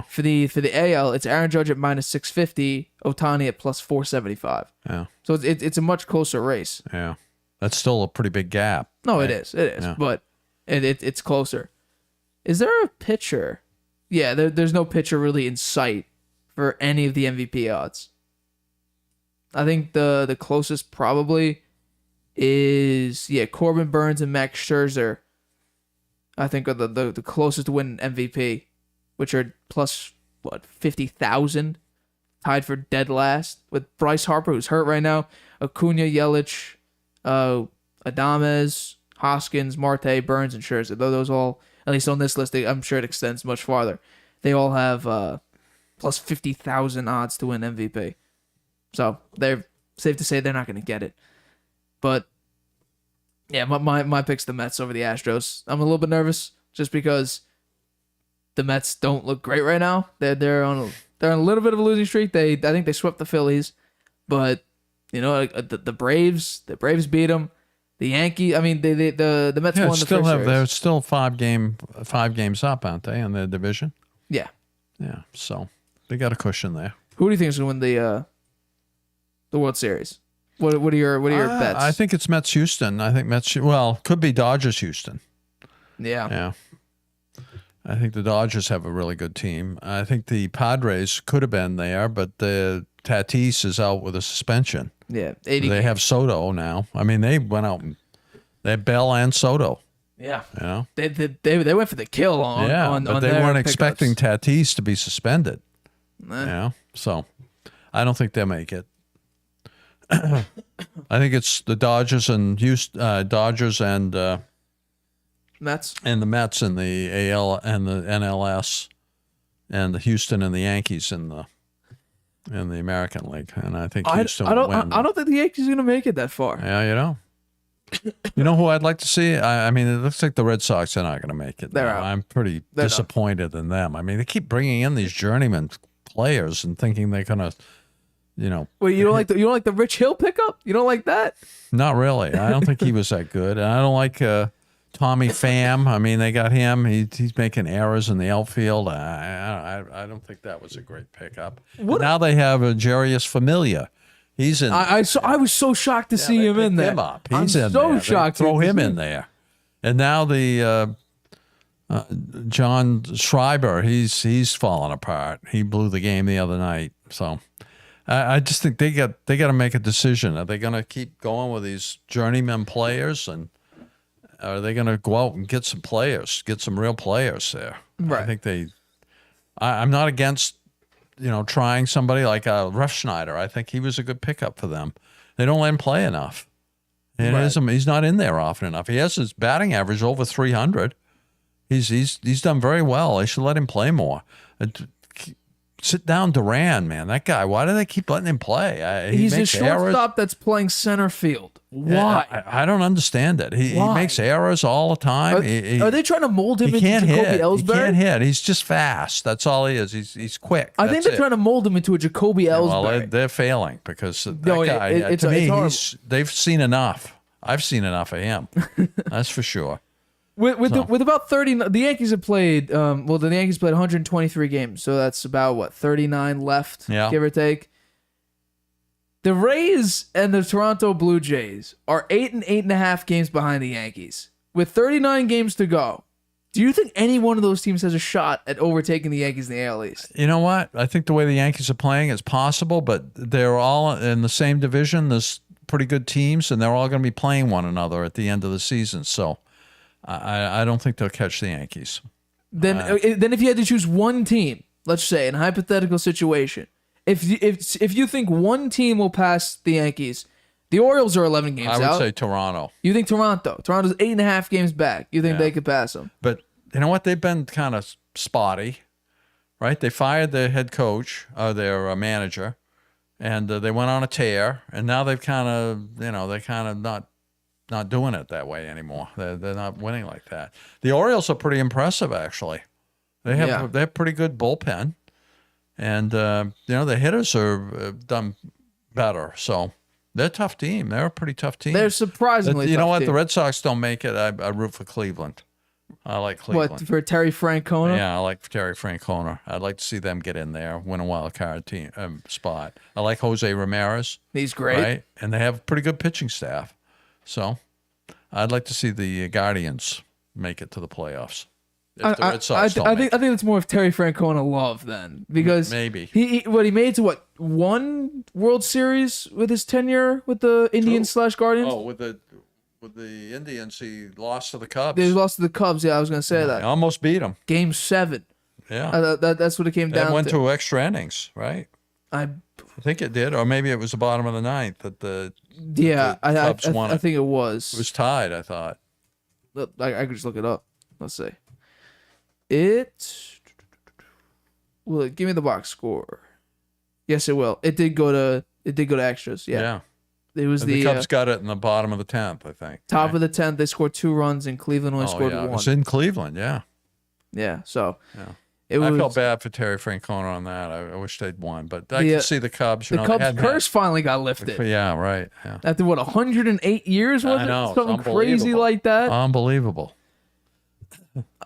For the AL, it's Aaron Judge at minus 650, Ohtani at plus 475.
Yeah.
So it's a much closer race.
Yeah. That's still a pretty big gap.
No,
right?
it is. It is.
Yeah.
But it's closer. Is there a pitcher? Yeah, there's no pitcher really in sight for any of the MVP odds. I think the closest probably is Corbin Burns and Max Scherzer. I think are the closest to win MVP, which are plus 50,000, tied for dead last with Bryce Harper, who's hurt right now, Acuna, Yelich, Adames, Hoskins, Marte, Burns, and Scherzer. Those all, at least on this list, I'm sure it extends much farther. They all have plus 50,000 odds to win MVP. So they're safe to say they're not going to get it. But yeah, my pick's the Mets over the Astros. I'm a little bit nervous just because the Mets don't look great right now. They're on a little bit of a losing streak. I think they swept the Phillies, but the Braves beat them. The Yankees, I mean, the Mets won the first series.
They're still 5 games up, aren't they, in their division?
Yeah.
Yeah, so they got a cushion there.
Who do you think is going to win the World Series? What are your bets?
I think it's Mets Houston. I think could be Dodgers Houston.
Yeah.
Yeah. I think the Dodgers have a really good team. I think the Padres could have been there, but Tatis is out with a suspension.
Yeah.
They have Soto now. I mean, they went out and they had Bell and Soto.
Yeah.
You know?
They went for the kill on
but they weren't expecting
pickups.
Tatis to be suspended. Yeah. So I don't think they'll make it. I think it's the Dodgers and Dodgers and
Mets
and the Mets and the AL and the NLS and the Houston and the Yankees in the American League. And I think Houston will win.
I don't think the Yankees are going to make it that far.
Yeah, You know who I'd like to see? I mean, it looks like the Red Sox are not going to make it.
They're out.
I'm pretty disappointed in them. I mean, they keep bringing in these journeyman players and thinking they're going to,
Wait, you don't like the Rich Hill pickup? You don't like that?
Not really. I don't think he was that good. And I don't like Tommy Pham. I mean, they got him. He's making errors in the outfield. I don't think that was a great pickup. Now they have Jarius Familia. He's in.
I was so shocked to see him in there.
Him up.
He's
in
so
there.
shocked.
Throw him in there. And now the John Schreiber. He's falling apart. He blew the game the other night. So I just think they got to make a decision. Are they going to keep going with these journeyman players, and are they going to go out and get some players, get some real players there?
Right.
I think I'm not against trying somebody like Refsnyder. I think he was a good pickup for them. They don't let him play enough. He's not in there often enough. He has his batting average over 300. He's done very well. They should let him play more. Sit down Duran, man. That guy, why do they keep letting him play?
He's a shortstop that's playing center field. Why?
I don't understand it. He makes errors all the time.
Are they trying to mold him into Jacoby Ellsbury?
He can't hit. He's just fast. That's all he is. He's quick.
I think they're trying to mold him into a Jacoby Ellsbury.
Well, they're failing because that guy, to me, they've seen enough. I've seen enough of him. That's for sure.
With about 30, the Yankees have played. The Yankees played 123 games, so that's about 39 left, give or take. The Rays and the Toronto Blue Jays are 8 and 8.5 games behind the Yankees. With 39 games to go, Do you think any one of those teams has a shot at overtaking the Yankees in the AL East?
You know what? I think the way the Yankees are playing is possible, but they're all in the same division. There's pretty good teams, and they're all going to be playing one another at the end of the season. So I don't think they'll catch the Yankees.
Then if you had to choose one team, let's say in a hypothetical situation, if you think one team will pass the Yankees, the Orioles are 11 games out.
I would say Toronto.
You think Toronto? Toronto's 8.5 games back. You think they could pass them?
But you know what? They've been kind of spotty, right? They fired their head coach, their manager, and they went on a tear. And now they've kind of, they're kind of not doing it that way anymore. They're not winning like that. The Orioles are pretty impressive, actually. They have pretty good bullpen, and the hitters are done better. So they're a tough team. They're a pretty tough team.
They're surprisingly.
You know
tough
what?
team.
The Red Sox don't make it. I root for Cleveland. I like Cleveland.
What, for Terry Francona?
Yeah, I like Terry Francona. I'd like to see them get in there, win a wild card team spot. I like Jose Ramirez.
He's great.
Right? And they have a pretty good pitching staff. So I'd like to see the Guardians make it to the playoffs. If the Red Sox don't
I think it's more of Terry Francona love then, because
maybe
he made it to one World Series with his tenure with the Indians / Guardians.
Oh, with the Indians, he lost to the Cubs.
They lost to the Cubs. Yeah, I was gonna say that.
He almost beat them.
Game 7.
Yeah,
that's what it came down
That went
to.
to extra innings, right? I think it did, or maybe it was the bottom of the ninth that the Cubs won.
I think it was.
It was tied, I thought.
Look, I could just look it up. Let's see. Will it give me the box score? Yes, it will. It did go to extras. Yeah. It was
the Cubs got it in the bottom of the 10th, I think.
Top of the 10th. They scored 2 runs, and Cleveland only scored 1.
It was in Cleveland, yeah.
Yeah. So.
Yeah.
I
felt bad for Terry Francona on that. I wish they'd won, but I can see the Cubs.
The Cubs curse finally got lifted.
Yeah, right. Yeah.
After 108 years was it?
I know,
Something crazy like that.
Unbelievable.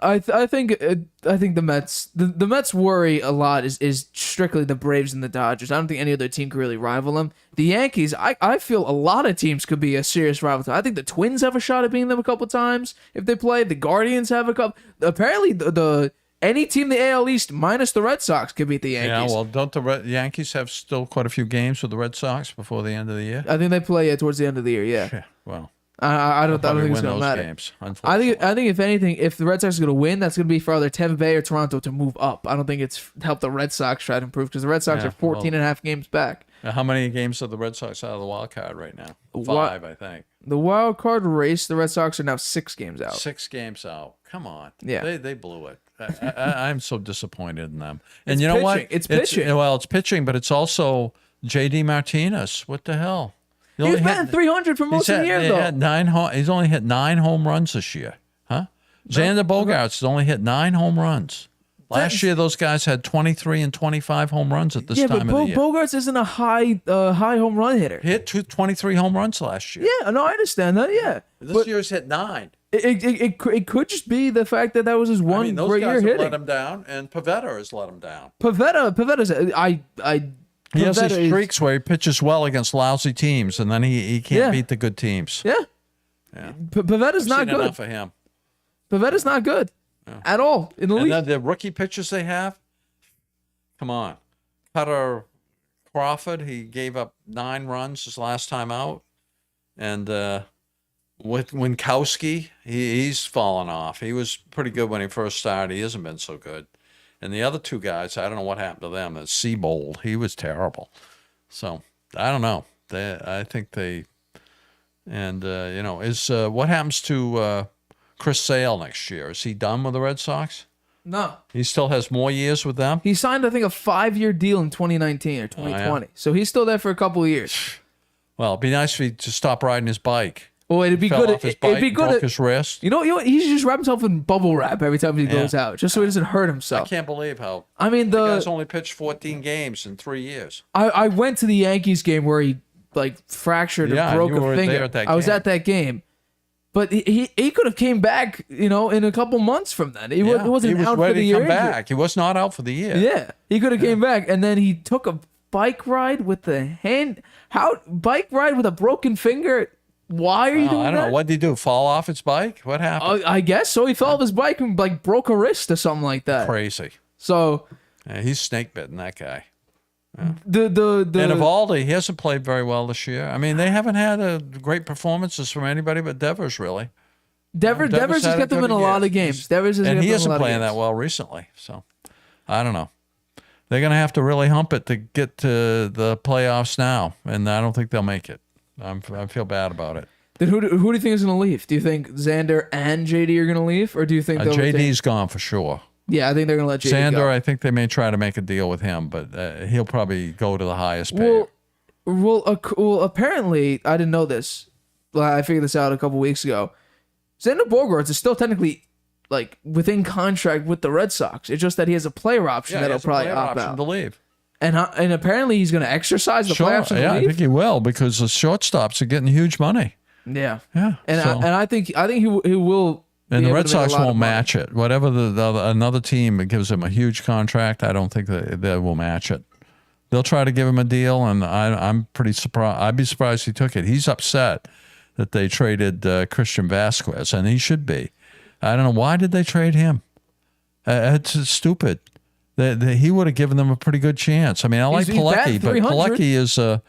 I think the Mets the Mets worry a lot is strictly the Braves and the Dodgers. I don't think any other team could really rival them. The Yankees, I feel a lot of teams could be a serious rival to. I think the Twins have a shot at beating them a couple times if they play. The Guardians have a couple. Apparently the any team in the AL East minus the Red Sox could beat the Yankees.
Yeah, well, don't the Yankees have still quite a few games with the Red Sox before the end of the year?
I think they play towards the end of the year. Yeah.
Well,
I don't think it's gonna matter.
Games,
I think if anything, if the Red Sox are gonna win, that's gonna be for either Tampa Bay or Toronto to move up. I don't think it's helped the Red Sox try to improve because the Red Sox are 14 and a half games back.
How many games are the Red Sox out of the wild card right now? 5, I think.
The wild card race, the Red Sox are now 6 games out.
6 games out. Come on.
Yeah.
They blew it. I'm so disappointed in them. And
it's
you know
pitching.
what?
It's pitching.
It's pitching, but it's also J.D. Martinez. What the hell?
He's batting 300 for most of the year, though.
He's only hit 9 home runs this year. Huh? Xander Bogaerts has only hit 9 home runs. Last year, those guys had 23 and 25 home runs at this time of the year.
Bogaerts isn't a high home run hitter.
He hit 23 home runs last year.
Yeah, no, I understand that. Yeah,
this year's hit 9.
It could just be the fact that was his one
those
great
guys
year
have
hitting.
let him down, and Pavetta has let him down.
Pavetta's
He has these streaks where he pitches well against lousy teams, and then he can't beat the good teams.
Yeah. Pavetta's not good.
Enough of him.
Pavetta's not good at all in the league.
And then the rookie pitchers they have, come on. Cutter Crawford, he gave up 9 runs his last time out. And with Winkowski, he's fallen off. He was pretty good when he first started. He hasn't been so good. And the other 2 guys, I don't know what happened to them. Seabold, he was terrible. So I don't know. I think they, and what happens to Chris Sale next year? Is he done with the Red Sox?
No.
He still has more years with them?
He signed, I think, a 5-year deal in 2019 or 2020.
Oh, yeah.
So he's still there for a couple of years.
Well, it'd be nice for him to stop riding his bike.
Well, it'd be
Fell
good.
off his bike,
It'd be good.
Broke his wrist.
You know, he should just wrap himself in bubble wrap every time he goes out, just so he doesn't hurt himself.
I can't believe how.
I mean,
the guy's only pitched 14 games in 3 years.
I went to the Yankees game where he fractured or broke a finger.
There at that
I was at that game, but he could have came back, in a couple months from then. He wasn't out for the year.
Come back. He was not out for the year.
Yeah, he could have came back, and then he took a bike ride with a broken finger. Why are you doing
I don't
that?
know. What did he do? Fall off his bike? What happened?
I guess so. He fell off his bike and like broke a wrist or something like that.
Crazy.
So
Yeah, he's snake bitten, that guy.
the
And Evaldi, he hasn't played very well this year. I mean, they haven't had great performances from anybody but Devers, really.
Devers has
had a
got them in
good
a lot
year.
of games. Devers has
And
got
he
them in a
isn't
lot of
playing
games.
that well recently. So, I don't know. They're going to have to really hump it to get to the playoffs now, and I don't think they'll make it. I feel bad about it.
Then who do you think is going to leave? Do you think Xander and JD are going to leave, or do you think they'll retain?
JD's gone for sure.
Yeah, I think they're going to let JD
Xander,
go.
I think they may try to make a deal with him, but he'll probably go to the highest paid.
Well, apparently, I didn't know this. Well, I figured this out a couple weeks ago. Xander Bogaerts is still technically like within contract with the Red Sox. It's just that he has a player option
Yeah,
that'll
he has a
probably
player
opt
option
out.
to leave.
And apparently he's going to exercise the player option to
Yeah, I
leave.
think he will because the shortstops are getting huge money.
Yeah,
Yeah,
and
so-
I think he will.
And
be
the
able
Red
to make a
Sox
lot of
won't
money.
match it. Whatever another team that gives him a huge contract, I don't think they will match it. They'll try to give him a deal, and I'm pretty surprised. I'd be surprised he took it. He's upset that they traded Christian Vasquez, and he should be. I don't know, why did they trade him? It's stupid. He would have given them a pretty good chance. I mean, I like
He's batting
Pilecki, but
300.
Pilecki is a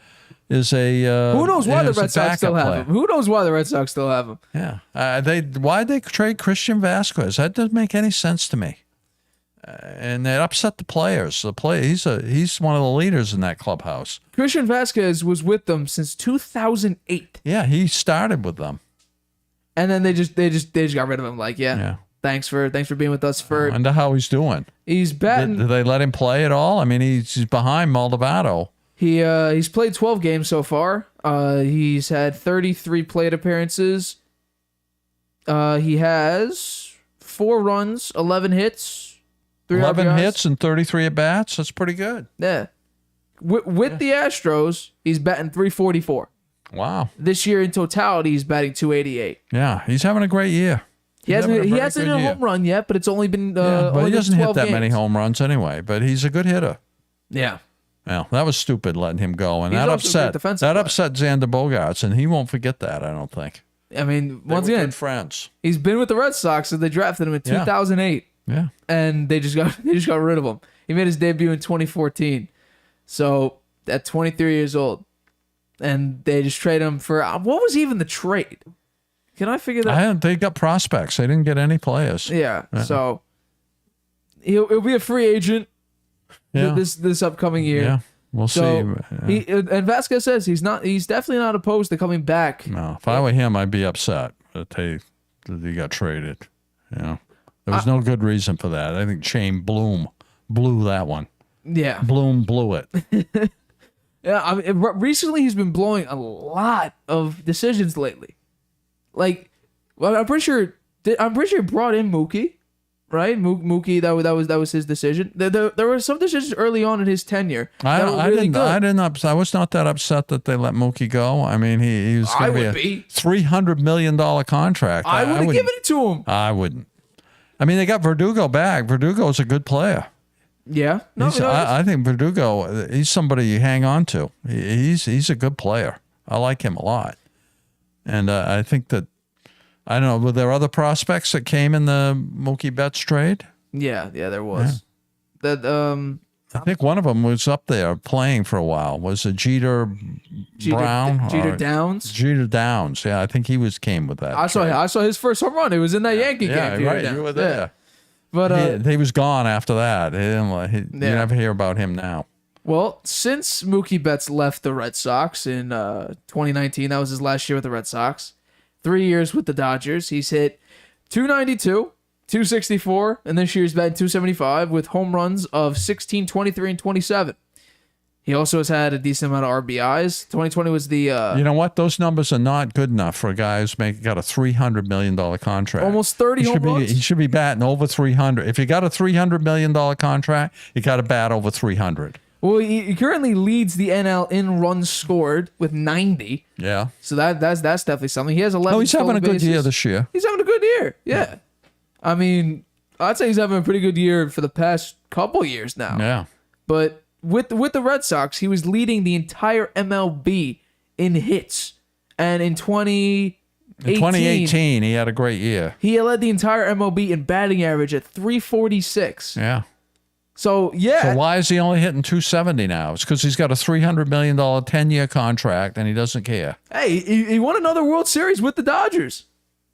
Who knows why the
is a
Red Sox still
backup
have
player.
him? Who knows why the Red Sox still have him?
Yeah. Why'd they trade Christian Vasquez? That doesn't make any sense to me. And it upset the players. He's one of the leaders in that clubhouse.
Christian Vasquez was with them since 2008,
Yeah, he started with them.
and then they just got rid of him. Like,
Yeah.
thanks for being with us for.
I wonder how he's doing.
He's batting.
Did they let him play at all? I mean, he's behind Maldonado.
He's played 12 games so far. He's had 33 plate appearances. He has 4 runs, 11 hits, 3
11
RBIs.
hits and 33 at bats. That's pretty good.
Yeah. With the Astros, he's batting 344.
Wow.
This year in totality, he's batting 288.
Yeah, he's having a great year.
He
He's
hasn't
having a very
hit
good
a
year.
home run yet, but it's only been
But
only
he
been
doesn't hit
12
that many
games.
home runs anyway. But he's a good hitter.
Yeah.
Well, that was stupid letting him go, and
He's
that
also a great
upset
defensive
that
player.
upset Xander Bogaerts, and he won't forget that. I don't think.
I mean,
They
once
were
again,
good friends.
he's been with the Red Sox since they drafted him in
Yeah.
2008,
Yeah.
and they just got rid of him. He made his debut in 2014, so at 23 years old, and they just traded him for what was even the trade? Can I figure that?
They got prospects. They didn't get any players.
Yeah. So he'll be a free agent
Yeah.
this upcoming year.
Yeah. We'll
So
see.
and Vasquez says he's definitely not opposed to coming back.
No, if I were him, I'd be upset that he got traded. You know, there was no good reason for that. I think Shane Bloom blew that one.
Yeah.
Bloom blew it.
Yeah, I mean, recently he's been blowing a lot of decisions lately. Like, well, I'm pretty sure he brought in Mookie, right? Mookie, that was his decision. There were some decisions early on in his tenure that were really good.
I was not that upset that they let Mookie go. I mean, he was
I
going to
would
be a
be.
$300 million contract.
I would have
wouldn't-
given it to him.
I wouldn't. I mean, they got Verdugo back. Verdugo's a good player.
Yeah, no,
I think Verdugo, he's somebody you hang on to. He's a good player. I like him a lot. And I think that, I don't know, were there other prospects that came in the Mookie Betts trade?
yeah, there was. That
I think one of them was up there playing for a while. Was it Jeter Brown?
Jeter
or-
Downs.
Jeter Downs. Yeah, I think he came with that.
I saw his first home run. It was in that Yankee game.
Yeah,
Jeter
right.
Downs.
You were
Yeah.
there.
But
He was gone after that. You
Yeah.
never hear about him now.
well, since Mookie Betts left the Red Sox in 2019, that was his last year with the Red Sox. 3 years with the Dodgers. He's hit 292, 264, and this year's batting 275 with home runs of 16, 23, and 27. He also has had a decent amount of RBIs. 2020 was the
You know what? Those numbers are not good enough for a guy who's got a $300 million contract.
almost 30 home runs.
He should be batting over 300. If you got a $300 million contract, you got to bat over 300.
Well, he currently leads the NL in runs scored with 90.
Yeah.
So that's definitely something. He has 11.
Oh, he's having a
stolen
good year
bases.
this year.
He's having a good year. Yeah. I mean, I'd say he's having a pretty good year for the past couple years now.
Yeah.
But with the Red Sox, he was leading the entire MLB in hits. And in
2018, he had a great year.
he led the entire MLB in batting average at 346.
Yeah.
So, yeah.
So why is he only hitting 270 now? It's because he's got a $300 million 10-year contract and he doesn't care.
Hey, he won another World Series with the Dodgers.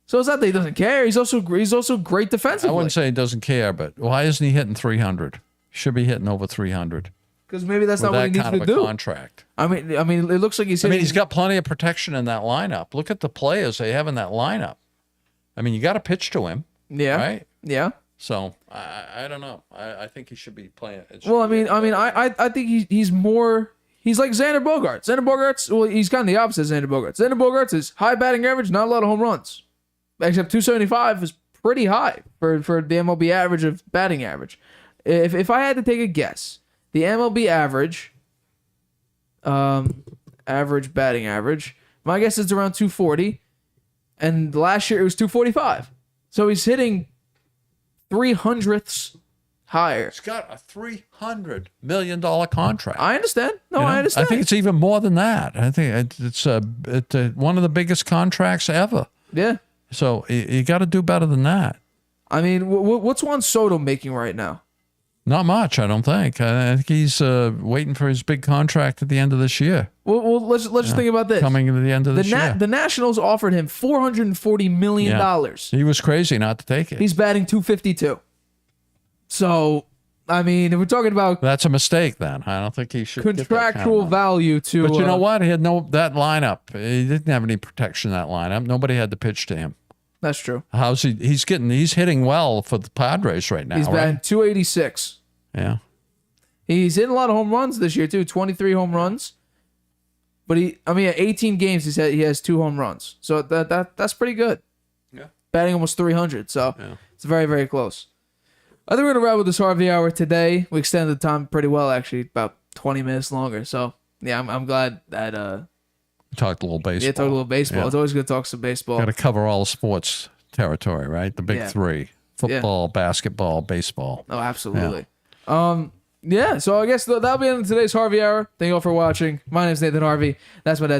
So it's not that he doesn't care. He's also great defensively.
I wouldn't say he doesn't care, but why isn't he hitting 300? Should be hitting over 300.
Because maybe that's not
with
what he
that
needs
kind
to
of
do.
a contract.
I mean, it looks like he's hitting.
He's got plenty of protection in that lineup. Look at the players they have in that lineup. I mean, you got to pitch to him.
Yeah.
Right?
Yeah.
So I don't know. I think he should be playing.
Well, I think he's more. He's like Xander Bogaerts. Xander Bogaerts. Well, he's kind of the opposite of Xander Bogaerts. Xander Bogaerts is high batting average, not a lot of home runs. Except 275 is pretty high for the MLB average of batting average. If I had to take a guess, the MLB average, average batting average, my guess is around 240, and last year it was 245. So he's hitting 300ths higher.
He's got a $300 million contract.
I understand. No,
You know?
I understand.
I think it's even more than that. I think it's one of the biggest contracts ever.
Yeah.
So you got to do better than that.
I mean, what's Juan Soto making right now?
Not much, I don't think. I think he's waiting for his big contract at the end of this year.
Well, let's just think about this.
Coming to the end of this year.
The Nationals offered him $440 million.
He was crazy not to take it.
He's batting 252. So, I mean, if we're talking about
That's a mistake then. I don't think he should get that kind of
contractual
money.
value to...
But you know what? He had that lineup. He didn't have any protection in that lineup. Nobody had to pitch to him.
That's true.
How's he? He's hitting well for the Padres right now.
He's batting
right?
286.
Yeah.
He's hitting a lot of home runs this year, too. 23 home runs. But at 18 games, he has 2 home runs. So that's pretty good.
Yeah.
Batting almost 300. So it's very, very close. I think we're going to wrap with this Harvey Hour today. We extended the time pretty well, actually, about 20 minutes longer. So, yeah, I'm glad that...
Talked a little baseball.
Yeah, talk a little baseball.
Yeah.
It's always good to talk some baseball.
Got to cover all the sports territory, right? The big three: football, basketball, baseball.
Oh, absolutely. Yeah. So I guess that'll be the end of today's Harvey Hour. Thank you all for watching. My name is Nathan Harvey. That's my dad.